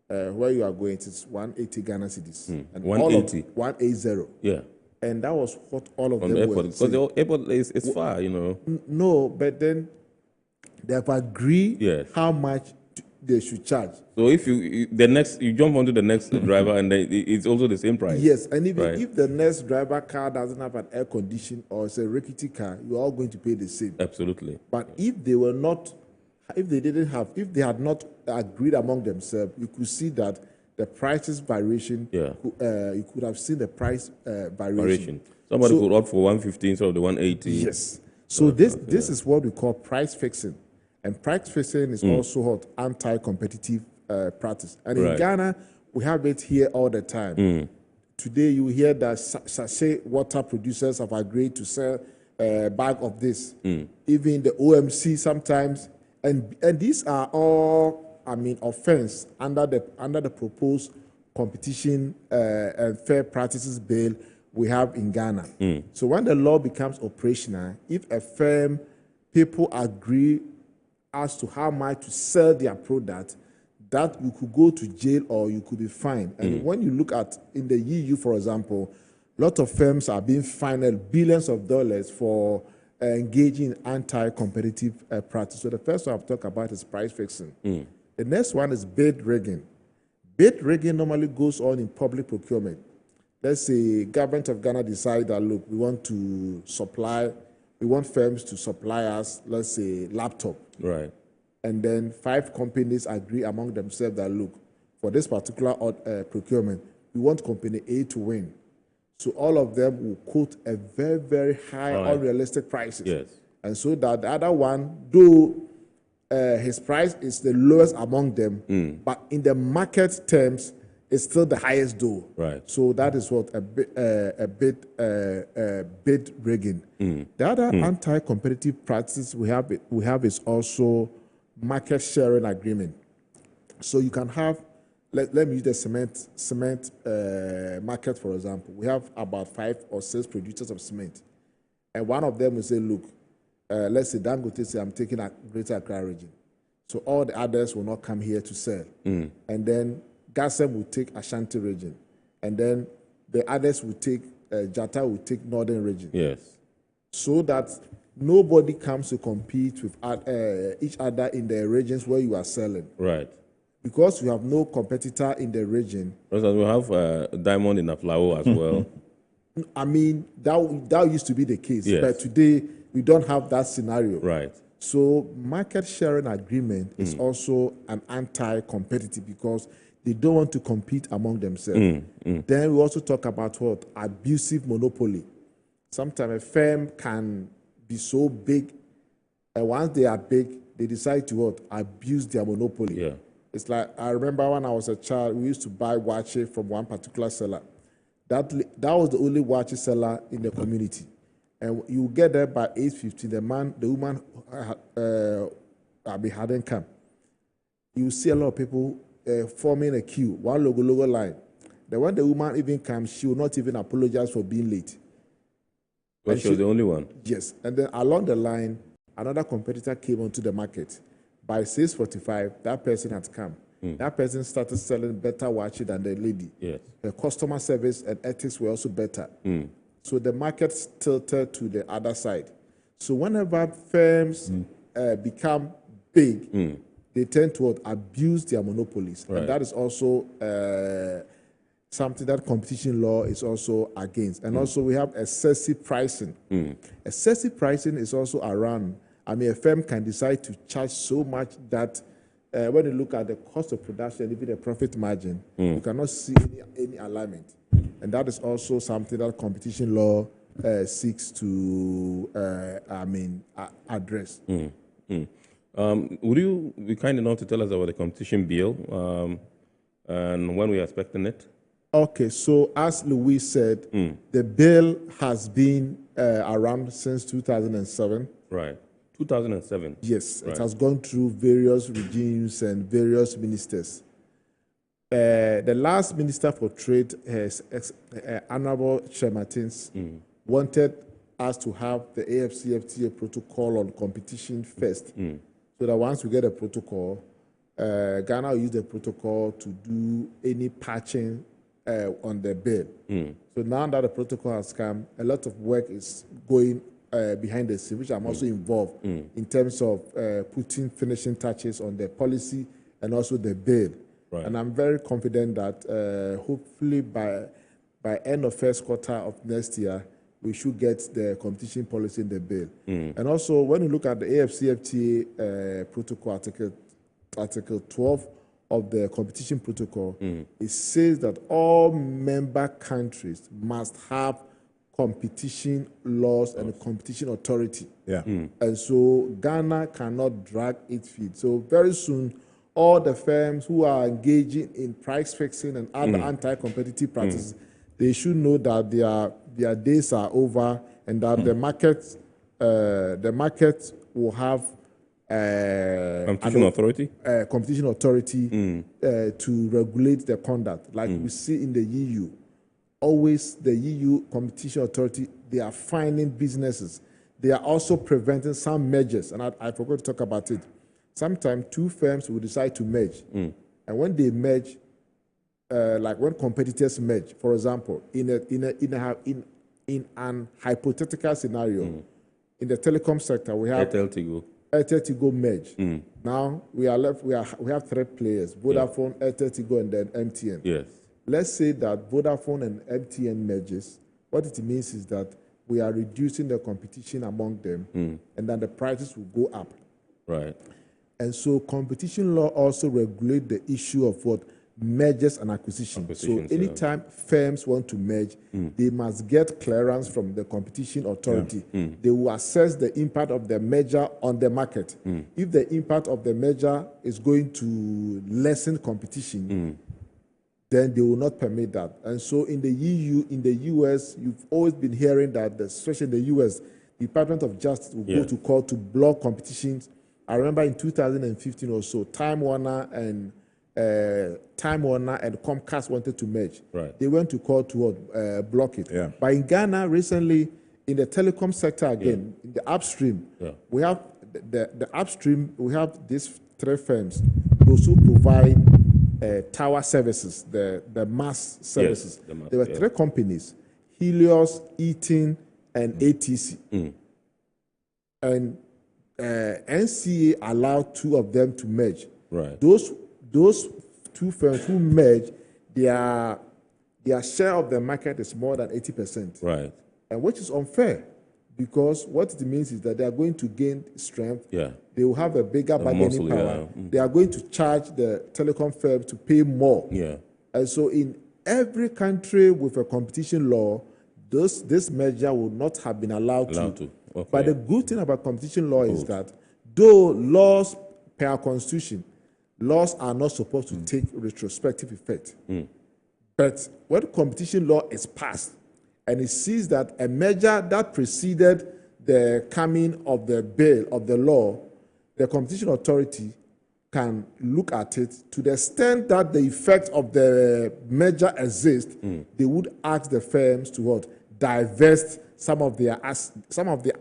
where you are going, it's 180 Ghana cedis. And 180? 180. Yeah. And that was what all of on them the were airport, because the airport is far, you know. No, but then they have agreed how much they should charge. So if you jump onto the next driver and then it's also the same price. Yes, and even if the next driver car doesn't have an air condition or it's a rickety car, you're all going to pay the same. Absolutely. But if they had not agreed among themselves, you could see that the prices variation. You could have seen the price variation. Somebody could opt for 115 instead of the 180. Yes. So this is what we call price fixing. And price fixing is also what anti-competitive practice. And in Ghana, we have it here all the time. Today, you hear that sachet water producers have agreed to sell a bag of this. Even the OMC sometimes. And these are all, offense under the proposed competition and fair practices bill we have in Ghana. So when the law becomes operational, if a firm, people agree as to how much to sell their product, that you could go to jail or you could be fined. And when you look at in the EU, for example, a lot of firms are being fined billions of dollars for engaging in anti-competitive practice. So the first one I've talked about is price fixing. The next one is bid rigging. Bid rigging normally goes on in public procurement. Let's say government of Ghana decide that, look, we want firms to supply us, let's say, laptop. Right. And then 5 companies agree among themselves that, look, for this particular procurement, we want company A to win. So all of them will quote a very, very high, unrealistic prices. Yes. And so that the other one, though his price is the lowest among them, but in the market terms, it's still the highest though. Right. So that is what bid rigging. The other anti-competitive practice we have is also market sharing agreement. So you can have, let me use the cement market, for example. We have about 5 or 6 producers of cement. And one of them will say, look, let's say Dangote say, I'm taking a Greater Accra region. So all the others will not come here to sell. And then Gasem will take Ashanti region. And then the others will take, Jata will take Northern region. Yes. So that nobody comes to compete with each other in the regions where you are selling. Right. Because you have no competitor in the region. We have diamond in Aflao as well. That used to be the case. Yes. But today, we don't have that scenario. Right. So market sharing agreement is also an anti-competitive because they don't want to compete among themselves. Then we also talk about what? Abusive monopoly. Sometimes a firm can be so big, and once they are big, they decide to what? Abuse their monopoly. It's like, I remember when I was a child, we used to buy wache from one particular seller. That was the only wache seller in the community. And you get there by 8:50, the woman hadn't come. You see a lot of people forming a queue, one logo line. Then when the woman even comes, she will not even apologize for being late. But she was the only one? Yes. And then along the line, another competitor came onto the market. By 6:45, that person had come. That person started selling better watches than the lady. Yes. The customer service and ethics were also better. So the market tilted to the other side. So whenever firms become big, they tend to abuse their monopolies. Right. And that is also something that competition law is also against. And also we have excessive pricing. Excessive pricing is also around. I mean, a firm can decide to charge so much that when you look at the cost of production, even the profit margin, you cannot see any alignment. And that is also something that competition law seeks to, address. Would you be kind enough to tell us about the competition bill and when we are expecting it? Okay, so as Louis said, the bill has been around since 2007. Right. 2007? Yes, right. It has gone through various regimes and various ministers. The last Minister for Trade, Honorable Shematins, wanted us to have the AfCFTA protocol on competition first. So that once we get a protocol, Ghana will use the protocol to do any patching on the bill. So now that the protocol has come, a lot of work is going behind the scenes, which I'm also involved in terms of putting finishing touches on the policy and also the bill. Right. And I'm very confident that hopefully by end of first quarter of next year, we should get the competition policy in the bill. And also, when you look at the AfCFTA protocol, Article 12 of the competition protocol, it says that all member countries must have competition laws and a competition authority. Yeah. And so Ghana cannot drag its feet. So very soon, all the firms who are engaging in price fixing and other anti-competitive practices, they should know that their days are over and that the market will have competition authority to regulate the conduct. Like we see in the EU, always the EU competition authority, they are finding businesses. They are also preventing some mergers, and I forgot to talk about it. Sometimes two firms will decide to merge, and when they merge, like when competitors merge, for example, in an hypothetical scenario, in the telecom sector, we have Airtel-Tigo merge. Now we have three players: Vodafone, Airtel-Tigo, and then MTN. Yes. Let's say that Vodafone and MTN merges. What it means is that we are reducing the competition among them, and then the prices will go up. Right. And so competition law also regulates the issue of what? Mergers and acquisitions. So anytime firms want to merge, they must get clearance from the competition authority. They will assess the impact of the merger on the market. If the impact of the merger is going to lessen competition, then they will not permit that. And so in the EU, in the US, you've always been hearing that, especially in the US, the Department of Justice will go to court to block competitions. I remember in 2015 or so, Time Warner and Comcast wanted to merge. Right. They went to court to block it. Yeah. But in Ghana, recently, in the telecom sector again, in the upstream, we have the upstream, we have these three firms, those who provide tower services, the mass services. Yes, there were three companies, Helios, Eaton, and ATC. And NCA allowed two of them to merge. Right. Those two firms who merge, their share of the market is more than 80%. Right. And which is unfair, because what it means is that they are going to gain strength. Yeah. They will have a bigger bargaining power. They are going to charge the telecom firm to pay more. Yeah. And so in every country with a competition law, this merger would not have been allowed to. Okay. But the good thing about competition law is that though laws per our constitution laws are not supposed to take retrospective effect. But when competition law is passed and it sees that a measure that preceded the coming of the bill, of the law, the competition authority can look at it to the extent that the effect of the measure exists, they would ask the firms to what? Divest some of the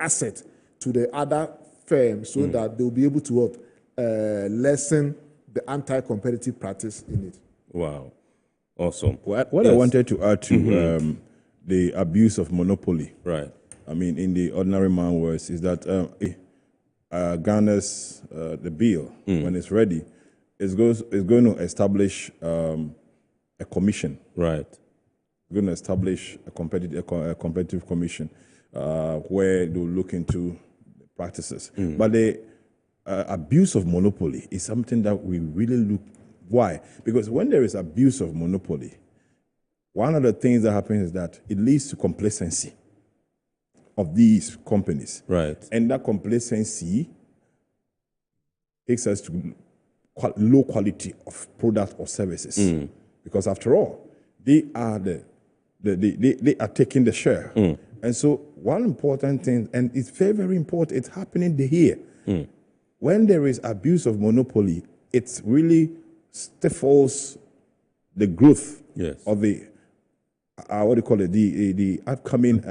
assets to the other firms so that they'll be able to what? Lessen the anti-competitive practice in it. Wow. Awesome. What I wanted to add to the abuse of monopoly, right? I mean, in the ordinary man words, is that Ghana's the bill, when it's ready, is going to establish a commission. Right. It's going to establish a competitive commission where they'll look into practices. But the abuse of monopoly is something that we really look. Why? Because when there is abuse of monopoly, one of the things that happens is that it leads to complacency of these companies. Right. And that complacency takes us to low quality of product or services. Because after all, they are they are taking the share. And so one important thing, and it's very, very important, it's happening here. When there is abuse of monopoly, it really stifles the growth of the what do you call it, the upcoming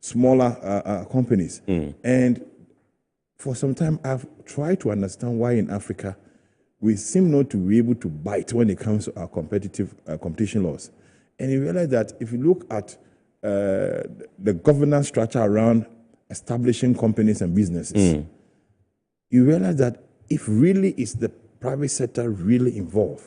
smaller companies. And for some time, I've tried to understand why in Africa we seem not to be able to bite when it comes to our competition laws. And you realize that if you look at the governance structure around establishing companies and businesses, you realize that if really is the private sector really involved,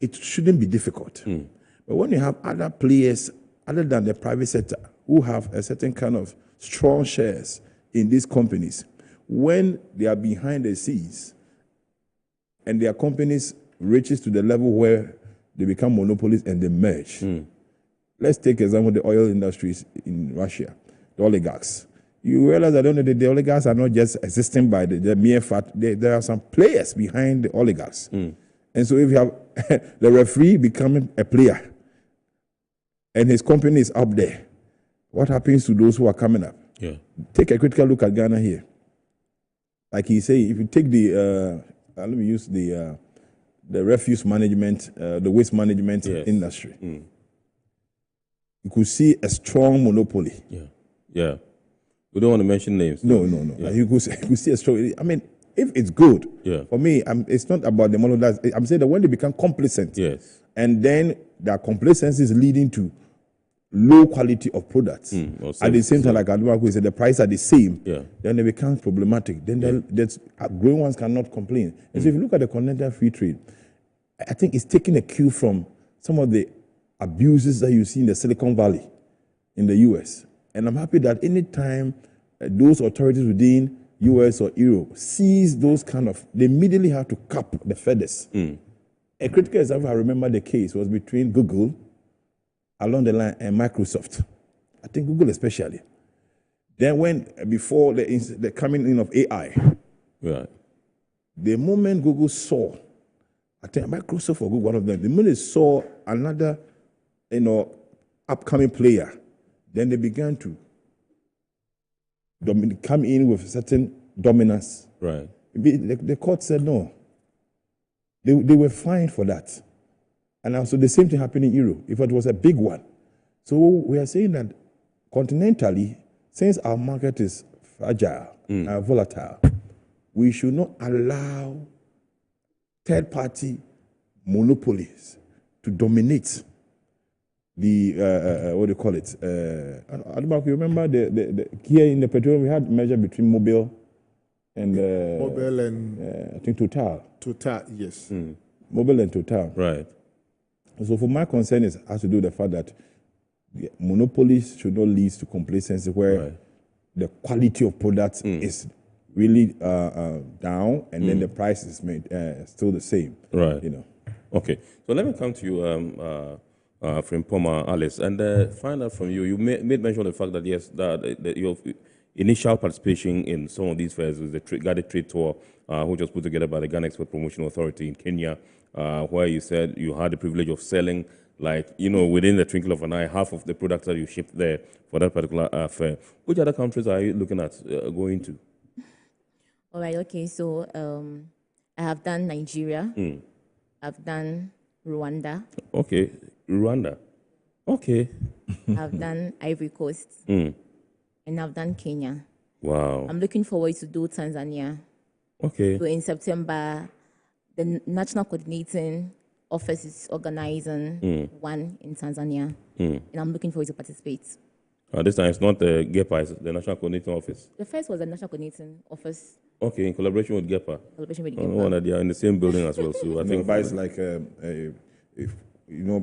it shouldn't be difficult. But when you have other players other than the private sector who have a certain kind of strong shares in these companies, when they are behind the scenes and their companies reaches to the level where they become monopolies and they merge. Let's take example the oil industries in Russia, the oligarchs. You realize that the oligarchs are not just existing by the mere fact, there are some players behind the oligarchs. And so if you have the referee becoming a player and his company is up there, what happens to those who are coming up? Take a critical look at Ghana here. Like he say, if you take the, let me use the refuse management, the waste management industry, you could see a strong monopoly. We don't want to mention names. No. You could see a strong. I mean, if it's good, for me, it's not about the monopolies. I'm saying that when they become complacent, and then their complacency is leading to low quality of products. At the same time, like Adumaku said, the price are the same. Then it becomes problematic. Then growing ones cannot complain. And so if you look at the Continental Free Trade, I think it's taking a cue from some of the abuses that you see in the Silicon Valley in the US. And I'm happy that anytime those authorities within US or Europe sees those kind of, they immediately have to cap the feathers. A critical example, I remember the case was between Google along the line and Microsoft. I think Google especially. Then before the coming in of AI, the moment Google saw, I think Microsoft or Google, one of them, the moment they saw another, upcoming player, then they began to come in with certain dominance. The court said no. They were fined for that. And also the same thing happened in Europe, if it was a big one. So we are saying that continentally, since our market is fragile and volatile, we should not allow third-party monopolies to dominate the, what do you call it? Adumaku, you remember here in the petroleum, we had measure between Mobil and Mobil and I think Total. Total, yes. Mobil and Total. Right. So for my concern has to do with the fact that the monopolies should not lead to complacency where the quality of products is really down and then the price is made still the same. Okay. So let me come to you, Frimpoma Alice, and find out from you. You made mention of the fact that yes, that initial participation in some of these fairs with the guided trade tour, which was put together by the Ghana Export Promotion Authority in Kenya, where you said you had the privilege of selling, like, within the twinkle of an eye, half of the products that you shipped there for that particular fair. Which other countries are you looking at going to? All right, okay, so I have done Nigeria. I've done Rwanda. Okay, Rwanda. Okay. I've done Ivory Coast. And I've done Kenya. Wow. I'm looking forward to do Tanzania. Okay. So in September, the National Coordinating Office is organizing one in Tanzania. And I'm looking forward to participate. This time it's not the GEPA, it's the National Coordinating Office. The first was the National Coordinating Office. Okay, in collaboration with GEPA. Collaboration with I know that they are in the same building as well. So I think it's like,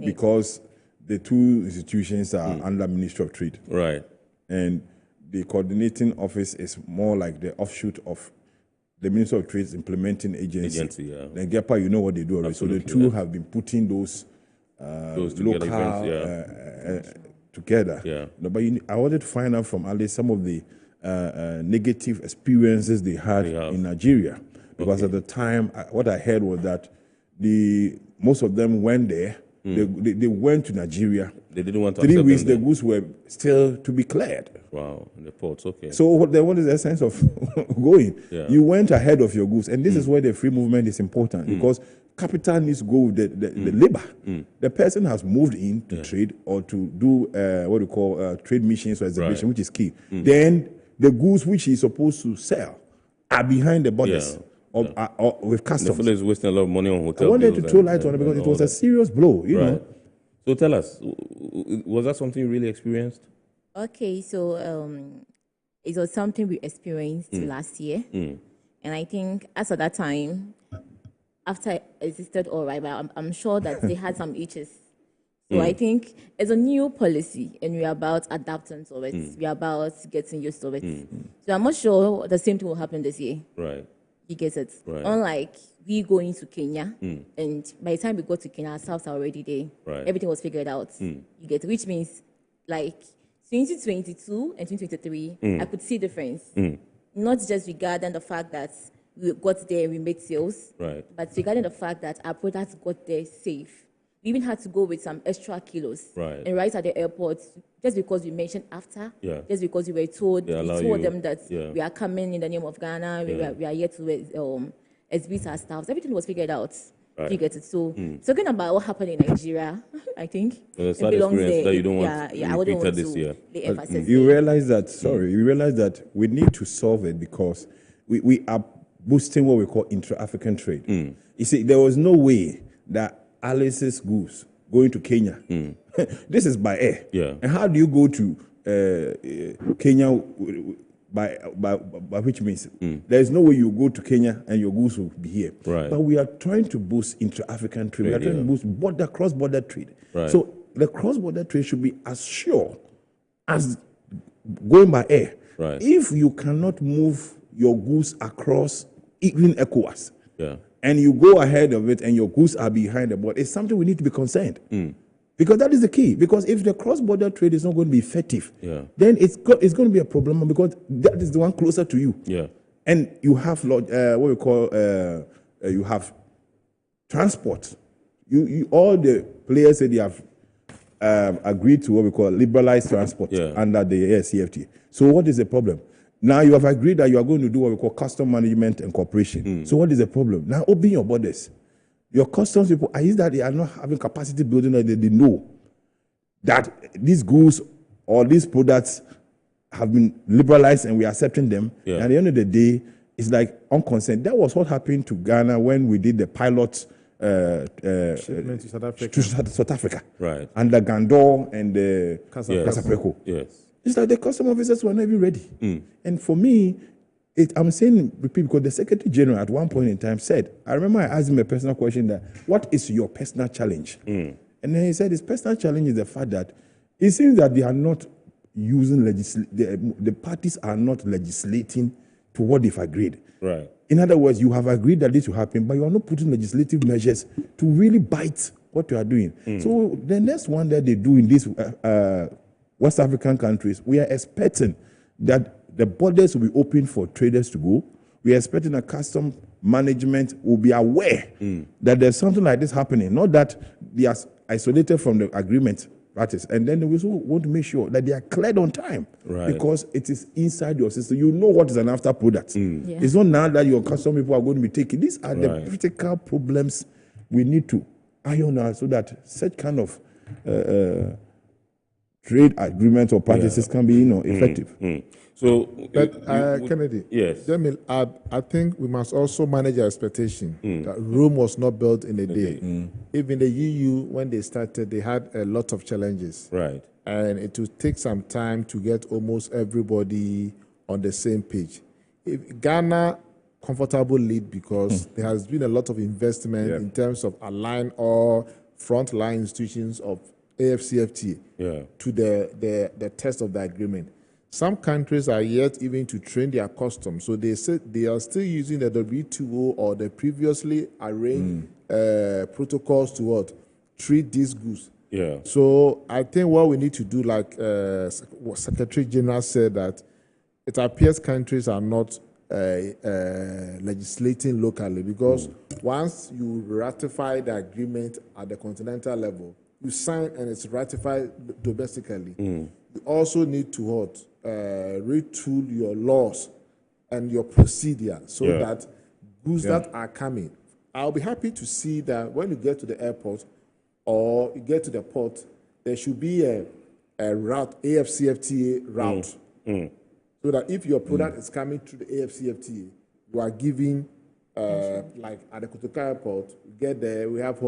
because the two institutions are under Ministry of Trade. Right. And the coordinating office is more like the offshoot of the Ministry of Trade's implementing agency. Yeah. Then GEPA, you know what they do already. So the two have been putting those local together. Yeah. But I wanted to find out from Ali some of the negative experiences they had in Nigeria. Because at the time, what I heard was that most of them went there. They went to Nigeria. They didn't want to 3 weeks, them the goods were still to be cleared. Wow, in the ports, okay. So what is the essence of going? Yeah. You went ahead of your goods. And this is where the free movement is important, because capital needs to go with the labor. The person has moved in to trade or to do what we call trade missions or exhibition, which is key. Then the goods which he's supposed to sell are behind the borders. Or with customs. The fellow is wasting a lot of money on hotel I wanted to bills throw light on it because it was a serious blow, you know. So tell us, was that something you really experienced? Okay, so it was something we experienced last year. And I think as at that time, after it existed all right, but I'm sure that they had some issues. So I think it's a new policy and we're about adapting to it. We're about getting used to it. So I'm not sure the same thing will happen this year. Right. You get it? Right. Unlike we going to Kenya, and by the time we got to Kenya, our staffs are already there. Right. Everything was figured out. You get it? Which means, like, 2022 and 2023, I could see difference. Not just regarding the fact that we got there and we made sales, but regarding the fact that our products got there safe. We even had to go with some extra kilos. And right at the airport, just because we mentioned after, just because we were told, we told them that we are coming in the name of Ghana, we are here to exhibit our staffs. Everything was figured out. You get it? So, talking about what happened in Nigeria, I think it belongs there. That you don't want I wouldn't want this to year. You realize that, you realize that we need to solve it because we are boosting what we call intra-African trade. You see, there was no way that Alice's goods going to Kenya. This is by air. And how do you go to Kenya by which means? There is no way you go to Kenya and your goods will be here. But we are trying to boost intra-African trade. We are trying to boost cross-border trade. So the cross-border trade should be as sure as going by air. If you cannot move your goods across even ECOWAS, and you go ahead of it and your goods are behind the border, it's something we need to be concerned. Because that is the key. Because if the cross-border trade is not going to be effective, then it's going to be a problem because that is the one closer to you. And you have what we call, you have transport. All the players say they have agreed to what we call liberalized transport under the AfCFTA. So what is the problem? Now you have agreed that you are going to do what we call custom management and cooperation. So what is the problem? Now open your borders. Your customs people, is that they are not having capacity building, that they know that these goods or these products have been liberalized and we are accepting them. And at the end of the day, it's like unconcerned. That was what happened to Ghana when we did the pilot shipment to South Africa. Under Gandor and Casapreco. It's like the custom officers were not even ready. And for me, I'm saying repeat because the Secretary General at one point in time said, I remember I asked him a personal question that, what is your personal challenge? And then he said his personal challenge is the fact that it seems that they are not using the parties are not legislating to what they've agreed. In other words, you have agreed that this will happen, but you are not putting legislative measures to really bite what you are doing. So the next one that they do in these West African countries, we are expecting that the borders will be open for traders to go. We are expecting a custom management will be aware that there's something like this happening, not that they are isolated from the agreement practice. And then we also want to make sure that they are cleared on time, because it is inside your system. You know what is an after product. Yeah. It's not now that your custom people are going to be taking. These are the critical problems we need to iron out so that such kind of trade agreements or practices can be, effective. So, but Kennedy, yes, Jamil, I think we must also manage our expectation that Rome was not built in a day. Even the EU, when they started, they had a lot of challenges. Right. And it will take some time to get almost everybody on the same page. If Ghana comfortable lead because there has been a lot of investment in terms of align all frontline institutions of AfCFTA to the test of the agreement. Some countries are yet even to train their customs, so they say they are still using the WTO or the previously arranged protocols to treat these goods. Yeah. So I think what we need to do, like what Secretary General said, that it appears countries are not legislating locally, because once you ratify the agreement at the continental level, you sign and it's ratified domestically. You also need to retool your laws and your procedure so that goods that are coming. I'll be happy to see that when you get to the airport or you get to the port, there should be a route, AfCFTA route. So that if your product is coming through the AfCFTA, you are giving, like at the Kotoka airport, we get there, we have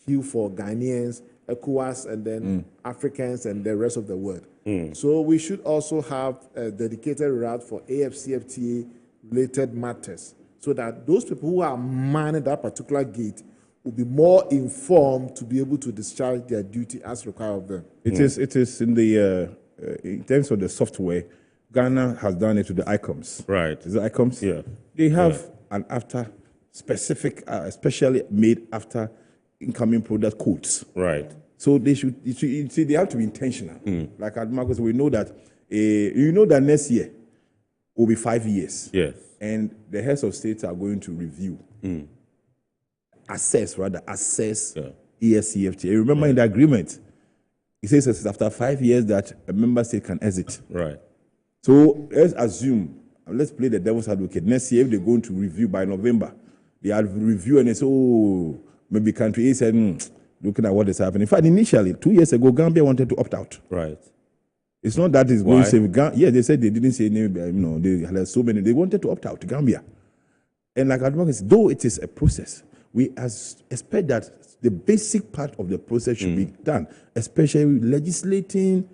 queue for Ghanaians, ECOWAS, and then Africans and the rest of the world. So we should also have a dedicated route for AfCFTA related matters, so that those people who are manning that particular gate will be more informed to be able to discharge their duty as required of them. It is in the in terms of the software, Ghana has done it to the ICOMs. Right. Is it ICOMs? Yeah. They have an after specific, especially made after incoming product codes. Right. So they should, you see, they have to be intentional. Like at Marcus, we know that, that next year will be 5 years. Yes. And the heads of states are going to review, assess AfCFTA. Remember in the agreement, it says it's after 5 years that a member state can exit. Right. So let's assume, let's play the devil's advocate. Next year, if they're going to review by November, they are reviewing and they say, maybe country A said, looking at what is happening. In fact, initially, 2 years ago, Gambia wanted to opt out. Right. It's not that it's going to save Gambia. Yeah, they said they didn't say, they had so many. They wanted to opt out, Gambia. And like advocates, though it is a process, we expect that the basic part of the process should be done, especially legislating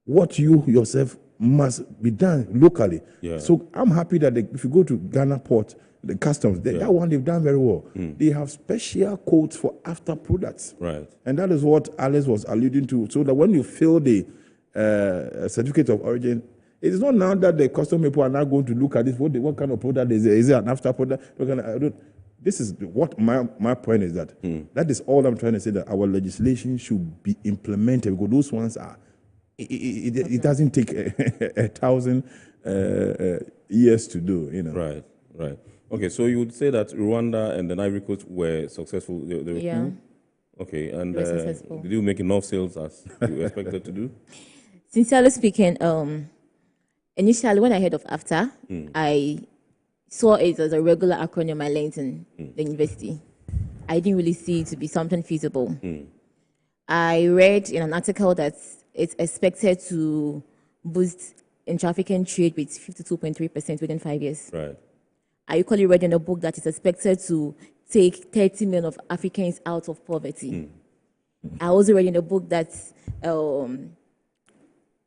what you yourself must be done locally. Yeah. So I'm happy that if you go to Ghana port, the customs, that one they've done very well. They have special codes for after products. Right. And that is what Alice was alluding to. So that when you fill the certificate of origin, it is not now that the custom people are now going to look at this. What kind of product is it? Is it an after product? This is what my point is that that is all I'm trying to say, that our legislation should be implemented, because those ones are. It doesn't take 1,000 years to do. Right. Right. Okay, so you would say that Rwanda and the Ivory Coast were successful? They were Okay, and did you make enough sales as you expected to do? Sincerely speaking, initially when I heard of AfTA, I saw it as a regular acronym I learned in the university. I didn't really see it to be something feasible. I read in an article that it's expected to boost intra-African trade with 52.3% within 5 years. Right. I equally read in a book that it's expected to take 30 million of Africans out of poverty. I also read in a book that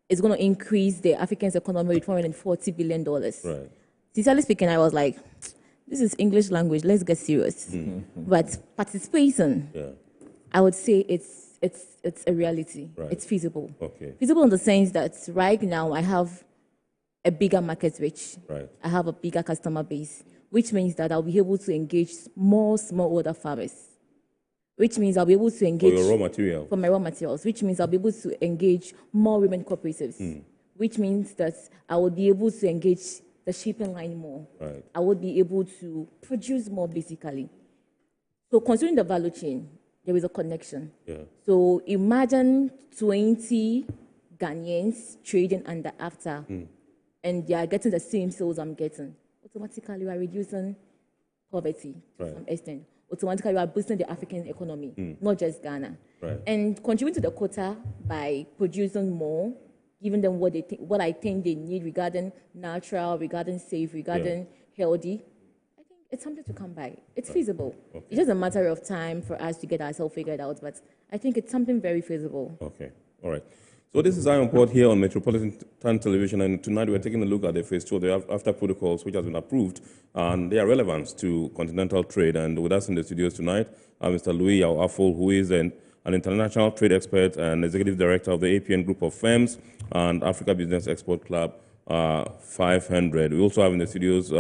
it's going to increase the Africans' economy with $440 billion. Right. Sincerely speaking, I was like, this is English language, let's get serious. But participation, I would say it's a reality. Right. It's feasible. Okay. Feasible in the sense that right now I have a bigger market reach. Right. I have a bigger customer base, which means that I'll be able to engage more smallholder farmers, which means I'll be able to engage for your raw material. For my raw materials, which means I'll be able to engage more women cooperatives, which means that I would be able to engage the shipping line more. Right. I would be able to produce more, basically. So considering the value chain, there is a connection. Yeah. So imagine 20 Ghanaians trading under AfCFTA, and they are getting the same sales I'm getting. Automatically, we are reducing poverty to some extent. Automatically, we are boosting the African economy, not just Ghana. Right. And contribute to the quota by producing more, giving them what I think they need regarding natural, regarding safe, regarding healthy. I think it's something to come by. It's feasible. Okay. It's just a matter of time for us to get ourselves figured out, but I think it's something very feasible. Okay, all right. So this is Iron Port here on Metropolitan Television, and tonight we're taking a look at the phase 2 of the AfCFTA protocols, which has been approved, and they are relevant to continental trade. And with us in the studios tonight are Mr. Louis Yao-Afol, who is an international trade expert and executive director of the APN Group of Firms and Africa Business Export Club 500. We also have in the studios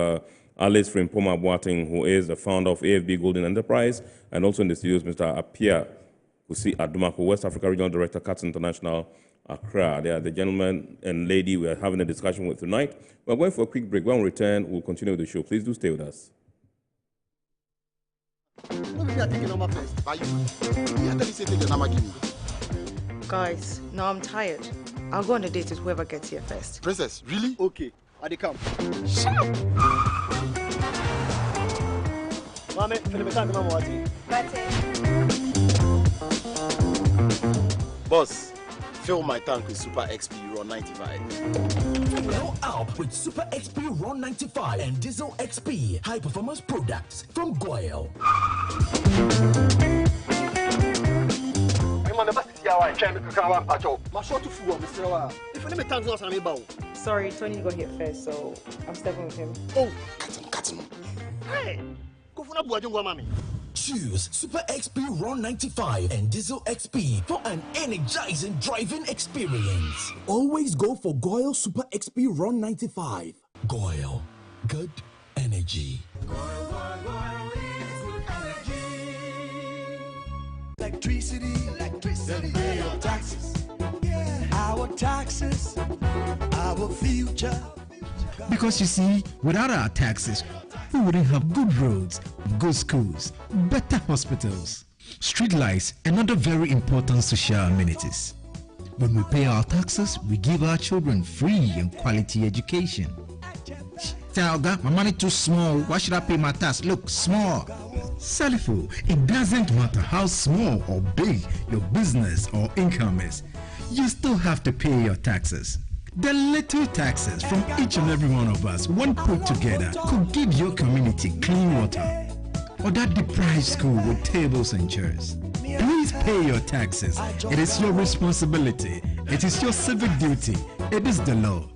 Alice Frimpoma Boateng, who is the founder of AFB Golden Enterprise, and also in the studios Mr. Apia Kusi Adumako, West Africa Regional Director, CATS International, Accra. They are the gentleman and lady we are having a discussion with tonight. We're going for a quick break. When we return, we'll continue with the show. Please do stay with us. Guys, now I'm tired. I'll go on a date with whoever gets here first. Princess, really? Okay, I dey come. Shut up! Mame, boss, fill my tank with Super XP Raw 95. Fill up with Super XP Raw 95 and Diesel XP high performance products from Goyle. Sorry, Tony got here first, so I'm stepping with him. Oh, cut him. Hey, go for a Choose Super XP Raw 95 and Diesel XP for an energizing driving experience. Always go for Goyle Super XP Raw 95. Goyle, good energy. Electricity, then pay your taxes. Yeah. Our taxes, our future. Because you see, without our taxes, we wouldn't have good roads, good schools, better hospitals, street lights, and other very important social amenities. When we pay our taxes, we give our children free and quality education. Talga, my money too small. Why should I pay my tax? Look, small. Salifo, it doesn't matter how small or big your business or income is. You still have to pay your taxes. The little taxes from each and every one of us, when put together, could give your community clean water or that deprived school with tables and chairs. Please pay your taxes. It is your responsibility. It is your civic duty. It is the law.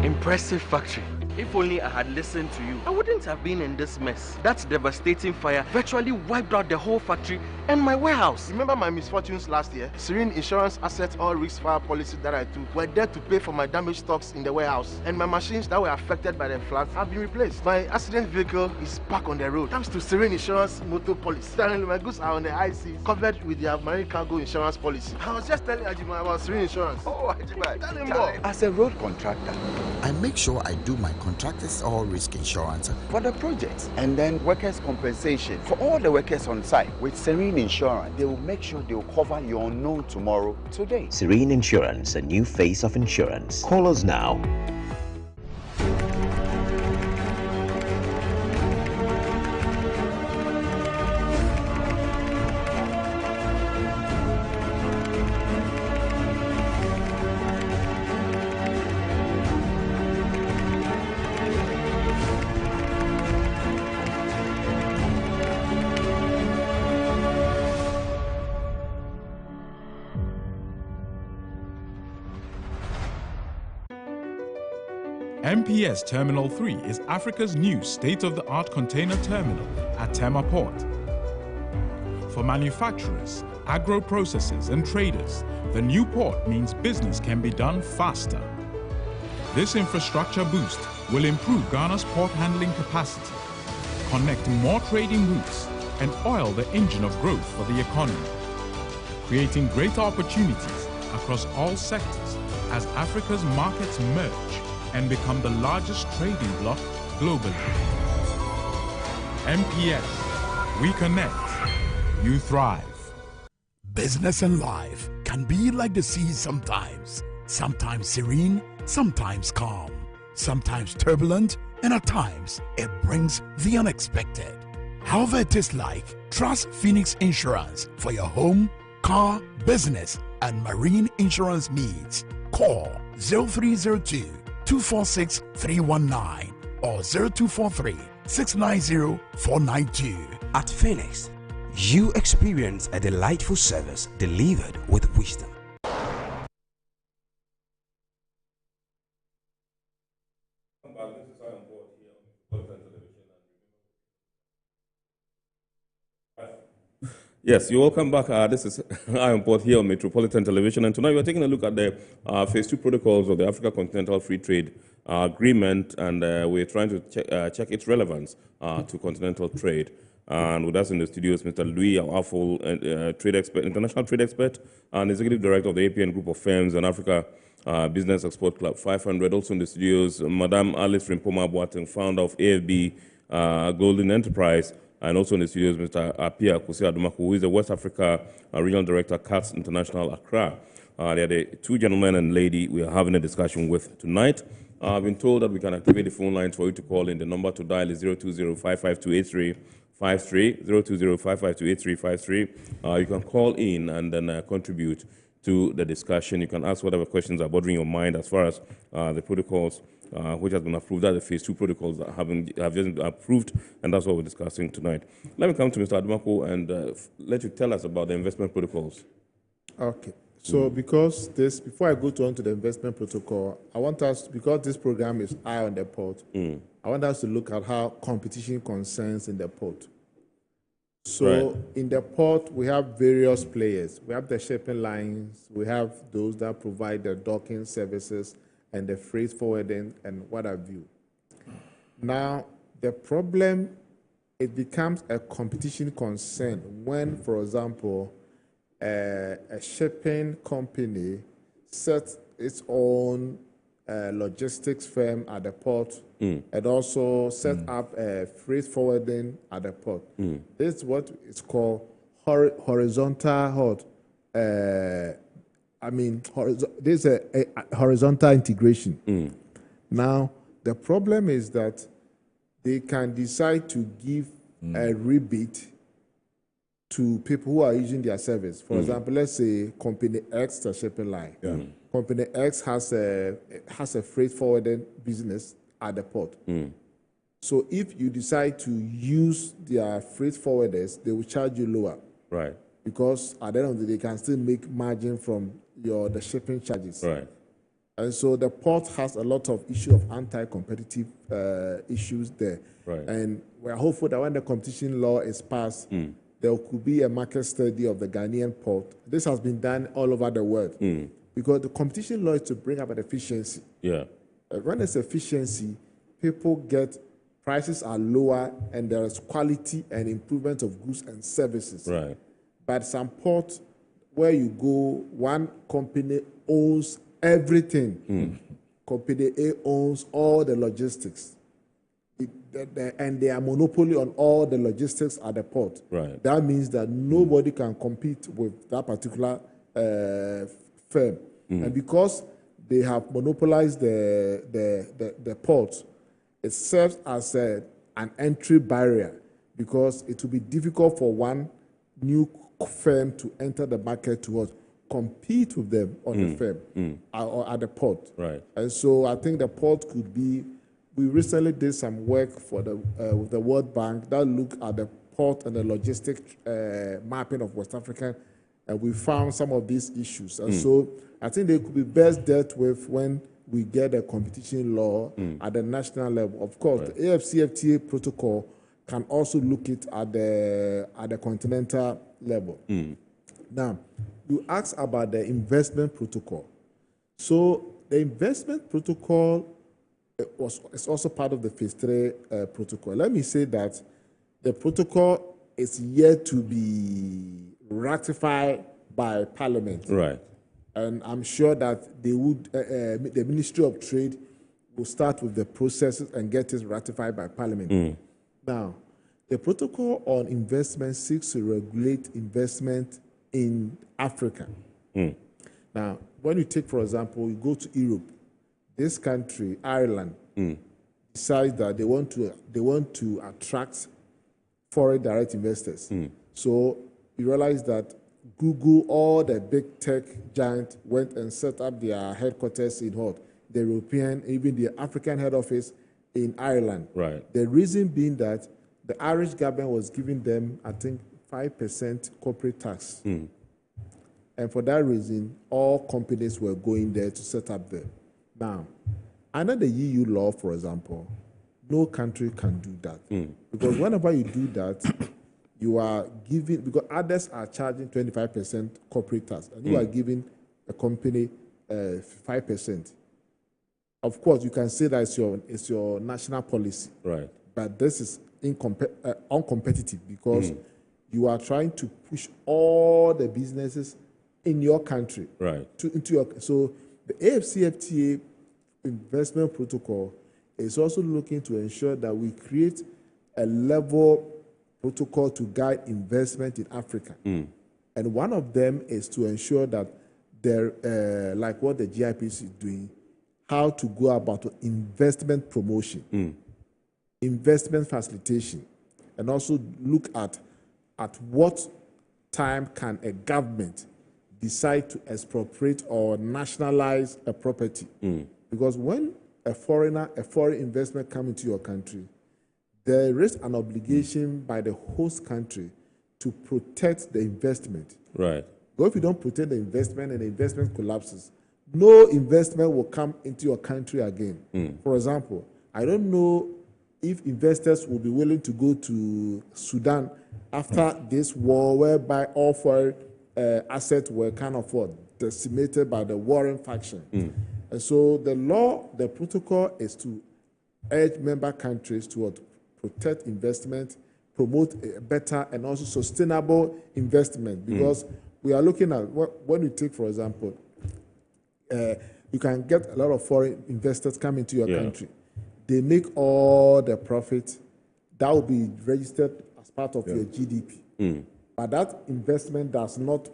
Impressive factory. If only I had listened to you, I wouldn't have been in this mess. That devastating fire virtually wiped out the whole factory and my warehouse. Remember my misfortunes last year? Serene Insurance Asset All Risk Fire policy that I took were there to pay for my damaged stocks in the warehouse, and my machines that were affected by the flood have been replaced. My accident vehicle is back on the road thanks to Serene Insurance motor policy. Suddenly my goods are on the high seas, covered with their marine cargo insurance policy. I was just telling Ajima about Serene Insurance. Oh, Ajima, tell him more. As a road contractor, I make sure I do my contractors all risk insurance for the projects, and then workers' compensation for all the workers on site. With Serene Insurance, they will make sure they will cover your unknown tomorrow today. Serene Insurance, a new face of insurance. Call us now. MPS Terminal 3 is Africa's new state-of-the-art container terminal at Tema Port. For manufacturers, agro-processors and traders, the new port means business can be done faster. This infrastructure boost will improve Ghana's port handling capacity, connect more trading routes, and oil the engine of growth for the economy, creating greater opportunities across all sectors as Africa's markets merge and become the largest trading bloc globally. MPS, we connect, you thrive. Business and life can be like the sea sometimes. Sometimes serene, sometimes calm, sometimes turbulent, and at times it brings the unexpected. However it is like, trust Phoenix Insurance for your home, car, business, and marine insurance needs. Call 0302 246 319 or 0243 690 492. At Phoenix, you experience a delightful service delivered with wisdom. Yes, you're welcome back. This is I on board here on Metropolitan Television, and tonight we're taking a look at the Phase 2 protocols of the Africa Continental Free Trade Agreement, and we're trying to check its relevance to continental trade. And with us in the studio is Mr. Louis Awaful, trade expert, international trade expert, and executive director of the APN Group of Firms and Africa Business Export Club 500. Also in the studios, Madame Alice Frimpoma Boateng, founder of AFB Golden Enterprise. And also in the studios, Mr. Apia Kusi-Adumaku, who is the West Africa Regional Director, CATS International, Accra. They are the two gentlemen and lady we are having a discussion with tonight. I've been told that we can activate the phone lines for you to call in. The number to dial is 020-552-8353, 020-552-8353. You can call in and then contribute to the discussion. You can ask whatever questions are bothering your mind as far as the protocols which has been approved. That the Phase 2 protocols that have just been approved, and that's what we're discussing tonight. Let me come to Mr. Adumaku and let you tell us about the investment protocols. Okay. So because before I go on to the investment protocol, I want us, because this program is Eye on the Port, I want us to look at how competition concerns in the port. So in the port, we have various players. We have the shipping lines, we have those that provide the docking services and the freight forwarding and what have you. Now, the problem, it becomes a competition concern when, for example, a shipping company sets its own logistics firm at the port and also set up a freight forwarding at the port. This is what is called horizontal there's a horizontal integration. Now, the problem is that they can decide to give a rebate to people who are using their service. For example, let's say Company X, the shipping line. Company X has a freight forwarding business at the port. So if you decide to use their freight forwarders, they will charge you lower. Right. Because at the end of the day, they can still make margin from the shipping charges. Right. And so the port has a lot of issue of anti-competitive issues there. Right. And we're hopeful that when the competition law is passed, there could be a market study of the Ghanaian port. This has been done all over the world. Because the competition law is to bring about efficiency. Yeah. When there's efficiency, people get, prices are lower, and there is quality and improvement of goods and services. Right. But some port where you go, one company owns everything. Company A owns all the logistics. And they are monopoly on all the logistics at the port. Right. That means that nobody can compete with that particular firm. And because they have monopolized the port, it serves as an entry barrier, because it will be difficult for one new firm to enter the market to compete with them on the firm or at the port. Right. And so I think the port could be. We recently did some work for with the World Bank that looked at the port and the logistic mapping of West Africa, and we found some of these issues. And so I think they could be best dealt with when we get a competition law at the national level. Of course, the AfCFTA protocol can also look it at the continental level. Now, you asked about the investment protocol. So the investment protocol is also part of the Phase 3 protocol. Let me say that the protocol is yet to be ratified by Parliament. Right. And I'm sure that they would, the Ministry of Trade will start with the processes and get it ratified by Parliament. Now, the protocol on investment seeks to regulate investment in Africa. Now, when you take, for example, you go to Europe, this country, Ireland, decides that they want to attract foreign direct investors. So you realize that Google, all the big tech giants, went and set up their headquarters in the European, even the African head office in Ireland. Right. The reason being that the Irish government was giving them, I think, 5% corporate tax. And for that reason, all companies were going there to set up there. Now, under the EU law, for example, no country can do that. Because whenever you do that, you are giving, because others are charging 25% corporate tax, and you are giving a company 5%. Of course, you can say that it's your national policy. Right. But this is uncompetitive because you are trying to push all the businesses in your country into your. So the AfCFTA investment protocol is also looking to ensure that we create a level protocol to guide investment in Africa. And one of them is to ensure that there, like what the GIPC is doing, how to go about investment promotion, investment facilitation, and also look at what time can a government decide to expropriate or nationalize a property. Because when a foreign investment comes into your country, there is an obligation by the host country to protect the investment. Right. But if you don't protect the investment and the investment collapses, no investment will come into your country again. For example, I don't know if investors will be willing to go to Sudan after this war, whereby all foreign assets were kind of decimated by the warring faction. And so the protocol is to urge member countries to protect investment, promote a better and also sustainable investment. Because we are looking at, when you take, for example, you can get a lot of foreign investors come into your country. They make all the profit. That will be registered as part of your GDP. But that investment does not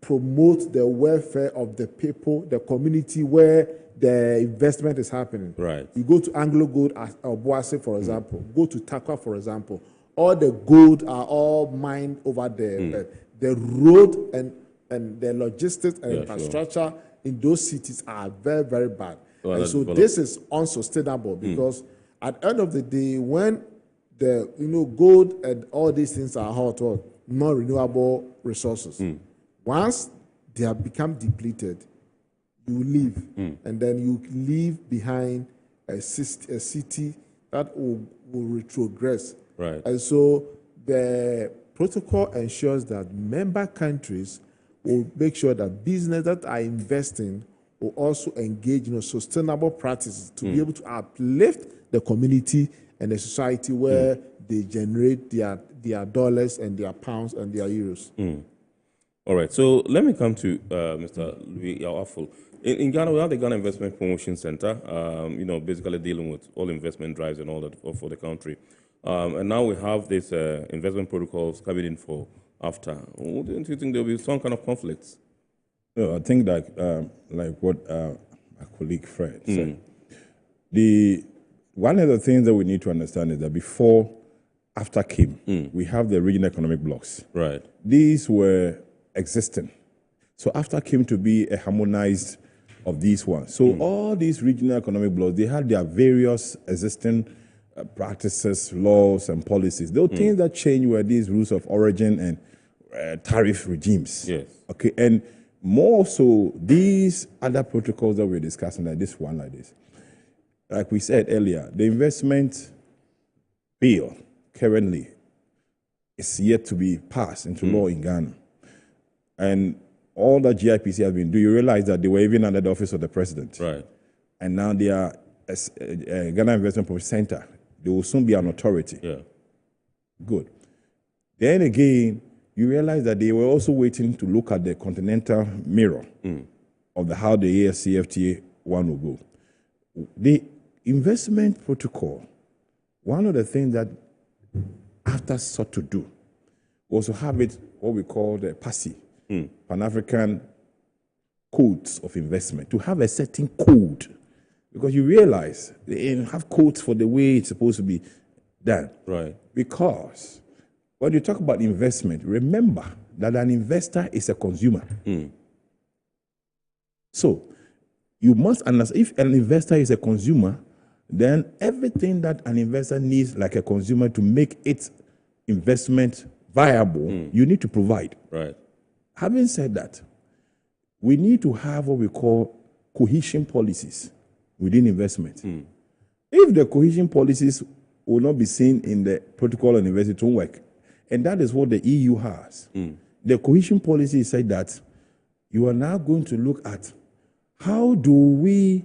promote the welfare of the people, the community where the investment is happening. Right. You go to Anglo Gold or Boase, for example. Go to Takwa, for example. All the gold are all mined over there. The road and the logistics and infrastructure in those cities are very, very bad. Well, and so this is unsustainable because at the end of the day, when the gold and all these things are non-renewable resources, once they have become depleted, you leave, and then you leave behind a city that will retrogress. Right. And so the protocol ensures that member countries will make sure that businesses that are investing will also engage in sustainable practices to be able to uplift the community and the society where they generate their dollars and their pounds and their euros. All right, so let me come to Mr. Louis Yawafu. In Ghana, we have the Ghana Investment Promotion Center, basically dealing with all investment drives and all that for the country. And now we have these investment protocols coming in for AfCFTA. Don't you think there will be some kind of conflicts? No, I think that, like what my colleague Fred said, one of the things that we need to understand is that before AfCFTA came, we have the regional economic blocks. Right. These were existing. So AfCFTA came to be a harmonized of these ones. So all these regional economic blocks, they had their various existing practices, laws, and policies. The things that changed were these rules of origin and tariff regimes. Yes. Okay, and more so, these other protocols that we're discussing, like this one, like this, like we said earlier, the investment bill currently is yet to be passed into law in Ghana. And all that GIPC has been doing, you realize that they were even under the office of the president. Right. And now they are Ghana Investment Promotion Center. They will soon be an authority. Yeah. Good. Then again, you realize that they were also waiting to look at the Continental mirror of how the AfCFTA one will go. The investment protocol, one of the things that AfTA sought to do was to have it what we call the PASI, Pan-African Codes of Investment, to have a certain code. Because you realize they have codes for the way it's supposed to be done. Right. Because when you talk about investment, remember that an investor is a consumer. So you must understand, if an investor is a consumer, then everything that an investor needs like a consumer to make its investment viable, you need to provide. Right. Having said that, we need to have what we call cohesion policies within investment. If the cohesion policies will not be seen in the protocol on investment, it won't work. And that is what the EU has. The cohesion policy said that you are now going to look at how do we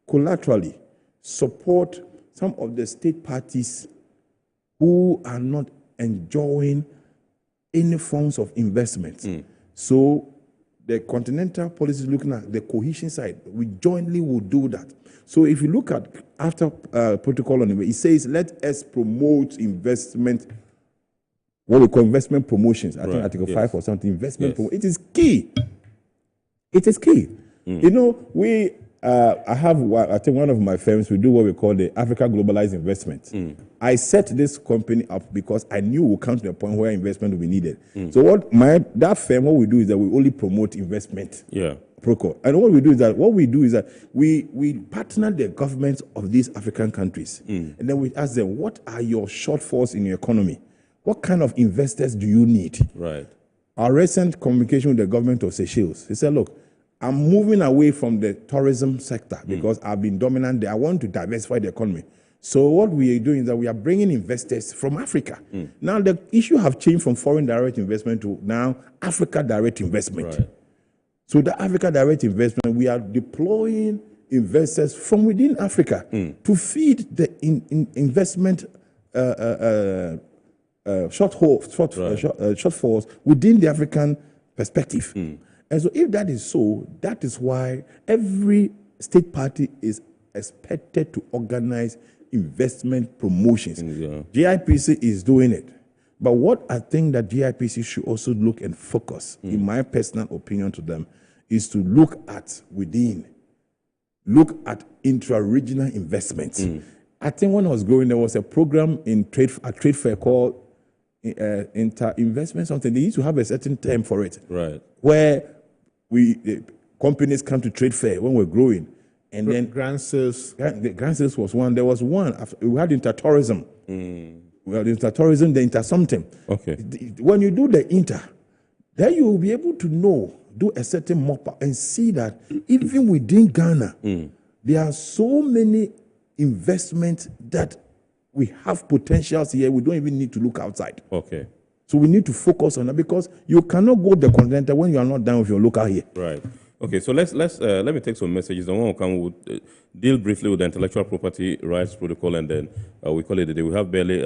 collaterally support some of the state parties who are not enjoying any forms of investment. So the Continental policy is looking at the cohesion side. We jointly will do that. So if you look at after protocol on it says, let us promote investment, what we call investment promotions. I think Article 5 or something, investment it is key. It is key. You know, I think one of my firms, we do what we call the Africa Globalized Investment. I set this company up because I knew we'll come to a point where investment will be needed. So that firm, what we do is that we only promote investment. Protocol. And what we do is that we partner the governments of these African countries. And then we ask them, what are your shortfalls in your economy? What kind of investors do you need? Right. Our recent communication with the government of Seychelles, they said, look, I'm moving away from the tourism sector because I've been dominant there. I want to diversify the economy. So what we are doing is that we are bringing investors from Africa. Now the issue have changed from foreign direct investment to now Africa direct investment. Right. So the Africa direct investment, we are deploying investors from within Africa to feed the investment shortfalls within the African perspective. And so if that is so, that is why every state party is expected to organize investment promotions. GIPC is doing it. But what I think that GIPC should also look and focus, in my personal opinion to them, is to look at intra-regional investments. I think when I was growing, there was a program in a trade fair called inter-investment something. They used to have a certain term for it. Right. Where companies come to trade fair when we're growing. And then grant sales. The grant sales was one. There was one. We had inter-tourism. We had inter-tourism, the inter-something. Okay. When you do the inter, then you will be able to do a certain mop and see that even within Ghana, there are so many investments that we have potentials here. We don't even need to look outside. Okay. So we need to focus on that because you cannot go the Continental when you are not done with your local here. Right. Okay. So let me take some messages. I want to come with deal briefly with the intellectual property rights protocol, and then we call it a day. We have barely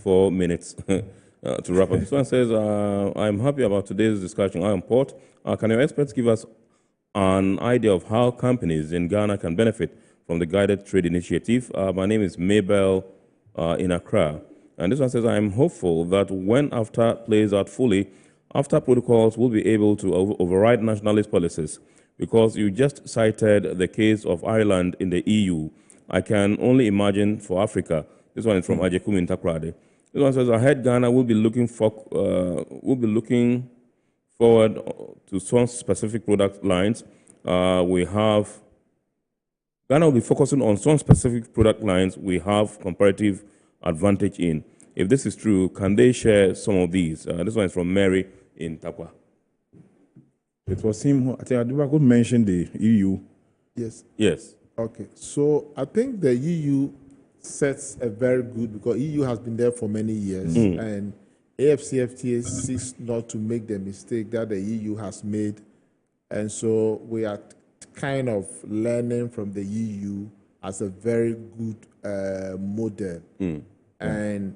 4 minutes to wrap up. This one says, "I'm happy about today's discussion. I am Port. Can your experts give us an idea of how companies in Ghana can benefit from the guided trade initiative?" My name is Mabel in Accra. And this one says, I am hopeful that when AfTA plays out fully, AfTA protocols will be able to override nationalist policies. Because you just cited the case of Ireland in the EU, I can only imagine for Africa. This one is from Ajekumi in Takrade. This one says, ahead Ghana will be looking forward to some specific product lines. Ghana will be focusing on some specific product lines we have comparative advantage in. If this is true, can they share some of these? This one is from Mary in Takwa. It was him. I think I could mention the EU. Yes. Yes. Okay. So I think the EU sets a very good, because EU has been there for many years, and AfCFTA seeks not to make the mistake that the EU has made, and so we are kind of learning from the EU as a very good model. And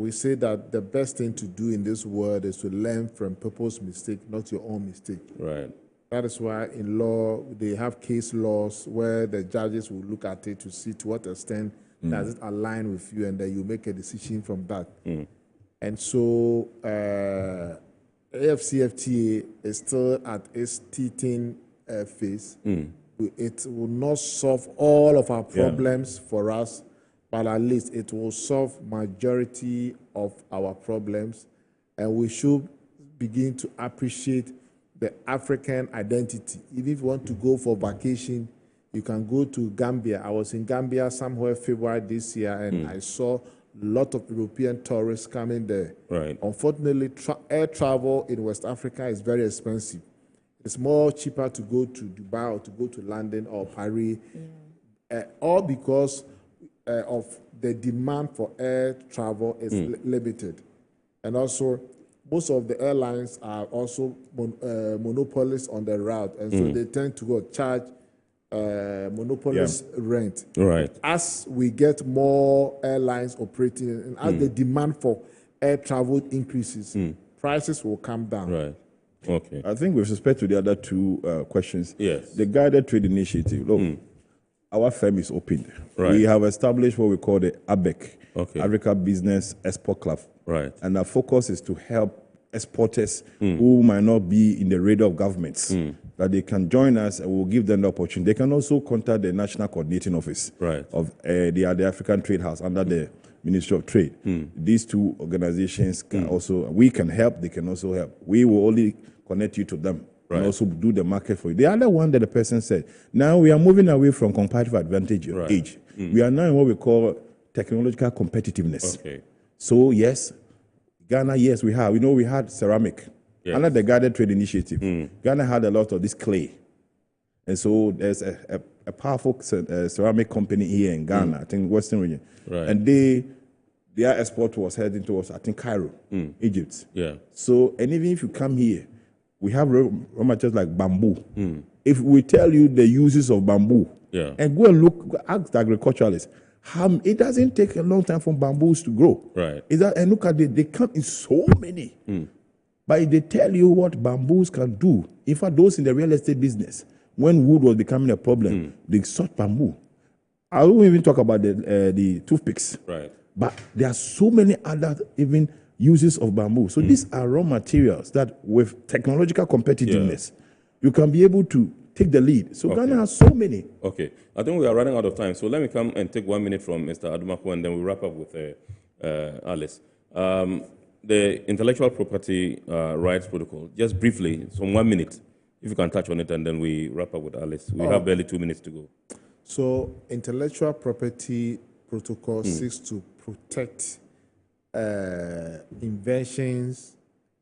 we say that the best thing to do in this world is to learn from people's mistake, not your own mistake. Right. That is why in law, they have case laws where the judges will look at it to see to what extent does it align with you, and then you make a decision from that. And so AfCFTA is still at its teething phase. It will not solve all of our problems for us, but at least it will solve majority of our problems, and we should begin to appreciate the African identity. Even if you want to go for vacation, you can go to Gambia. I was in Gambia somewhere February this year, and I saw a lot of European tourists coming there. Right. Unfortunately, air travel in West Africa is very expensive. It's more cheaper to go to Dubai or to go to London or Paris, all because of the demand for air travel is limited. And also, most of the airlines are also monopolists on the route, and so they tend to go charge monopolist rent. Right. As we get more airlines operating, and as the demand for air travel increases, prices will come down. Right. Okay. I think with respect to the other two questions, yes, the guided trade initiative, look, our firm is open. Right. We have established what we call the ABEC, Africa Business Export Club. Right. And our focus is to help exporters who might not be in the radar of governments, that they can join us and we'll give them the opportunity. They can also contact the National Coordinating Office of the African Trade House under the Ministry of Trade. These two organizations can also, we can help, they can also help. We will only connect you to them and also do the market for you. The other one that the person said, now we are moving away from comparative advantage age. We are now in what we call technological competitiveness. Okay. So yes, Ghana, yes, we have. We know we had ceramic. Yes. Under the guided trade initiative, Ghana had a lot of this clay. And so there's a powerful ceramic company here in Ghana, I think Western region. Right. And their export was heading towards, I think, Cairo, Egypt. Yeah. So, and even if you come here, we have raw materials like bamboo. If we tell you the uses of bamboo, and go and look, ask the agriculturalists, it doesn't take a long time for bamboos to grow. Right. And look at it, they come in so many. But they tell you what bamboos can do. In fact, those in the real estate business, when wood was becoming a problem, they sought bamboo. I won't even talk about the toothpicks. Right. But there are so many other even uses of bamboo. So these are raw materials that with technological competitiveness, you can be able to take the lead. So Ghana has so many. Okay. I think we are running out of time. So let me come and take 1 minute from Mr. Adumaku, and then we'll wrap up with Alice. The Intellectual Property Rights Protocol, just briefly, so 1 minute, if you can touch on it, and then we wrap up with Alice. We have barely 2 minutes to go. So Intellectual Property Protocol seeks to protect inventions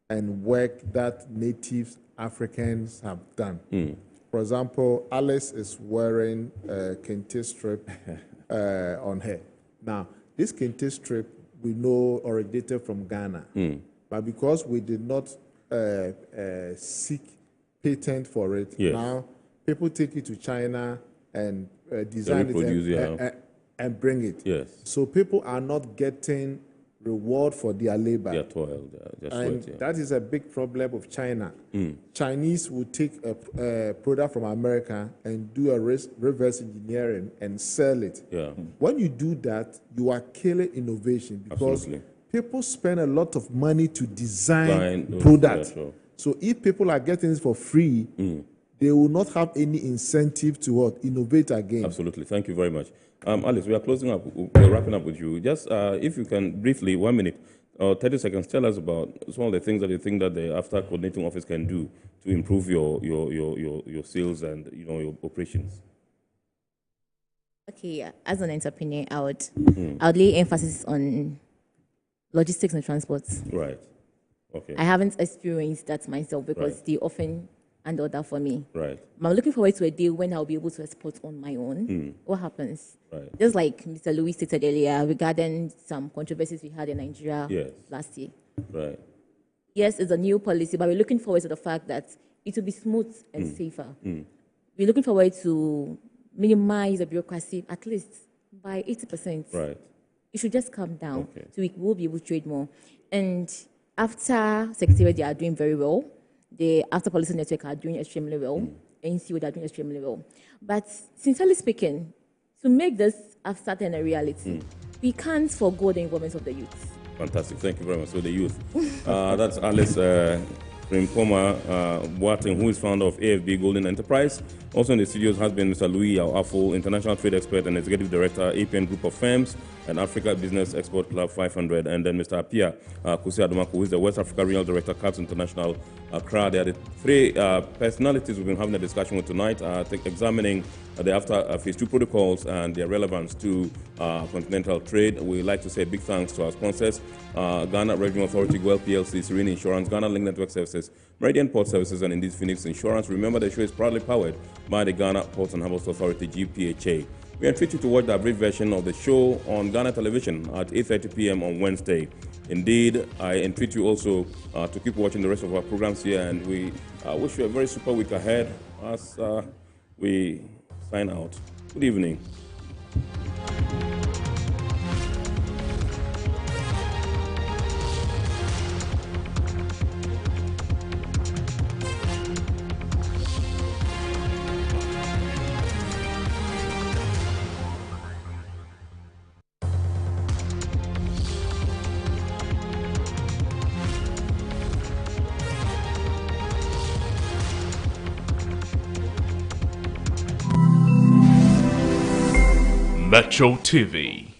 and work that native Africans have done. For example, Alice is wearing a kente strip on her. Now, this kente strip we know originated from Ghana, but because we did not seek patent for it, now people take it to China and design it and bring it. Yes. So people are not getting reward for their labor. Their toil, and that is a big problem of China. Chinese will take a product from America and do a reverse engineering and sell it. When you do that, you are killing innovation because people spend a lot of money to design products. So if people are getting it for free, they will not have any incentive to innovate again. Absolutely. Thank you very much. Alice, we are closing up. We're wrapping up with you. Just if you can briefly, 1 minute or 30 seconds, tell us about some of the things that you think that the AfCFTA coordinating office can do to improve your sales and your operations. Okay, as an entrepreneur, I would lay emphasis on logistics and transport. Right. Okay. I haven't experienced that myself because they often handle that for me. Right. I'm looking forward to a day when I'll be able to export on my own. What happens? Right. Just like Mr. Louis stated earlier regarding some controversies we had in Nigeria last year. Right. Yes, it's a new policy, but we're looking forward to the fact that it will be smooth and safer. We're looking forward to minimize the bureaucracy at least by 80%. Right. It should just come down so we will be able to trade more. And after Secretariat, they are doing very well. The After Policy Network are doing extremely well. NCO, they are doing extremely well. But sincerely speaking, to make this after a reality, we can't forgo the involvement of the youth. Fantastic. Thank you very much. So the youth. That's Alice Frimpoma Boateng, who is founder of AFB Golden Enterprise. Also in the studios has been Mr. Louis Yao-Afo, international trade expert and executive director, APN Group of Firms and Africa Business Export Club 500. And then Mr. Apia Kusi Adumaku, who is the West Africa Regional Director, CAPS International Accra. They are the three personalities we've been having a discussion with tonight, examining the after phase 2 protocols and their relevance to continental trade. We'd like to say big thanks to our sponsors, Ghana Regional Authority, GWEL PLC, Serene Insurance, Ghana Link Network Services, Meridian Port Services, and indeed Phoenix Insurance. Remember, the show is proudly powered by the Ghana Ports and Harbours Authority, GPHA. We invite you to watch the brief version of the show on Ghana Television at 8:30 p.m. on Wednesday. Indeed, I entreat you also to keep watching the rest of our programs here, and we wish you a very super week ahead as we sign out. Good evening. Metro TV.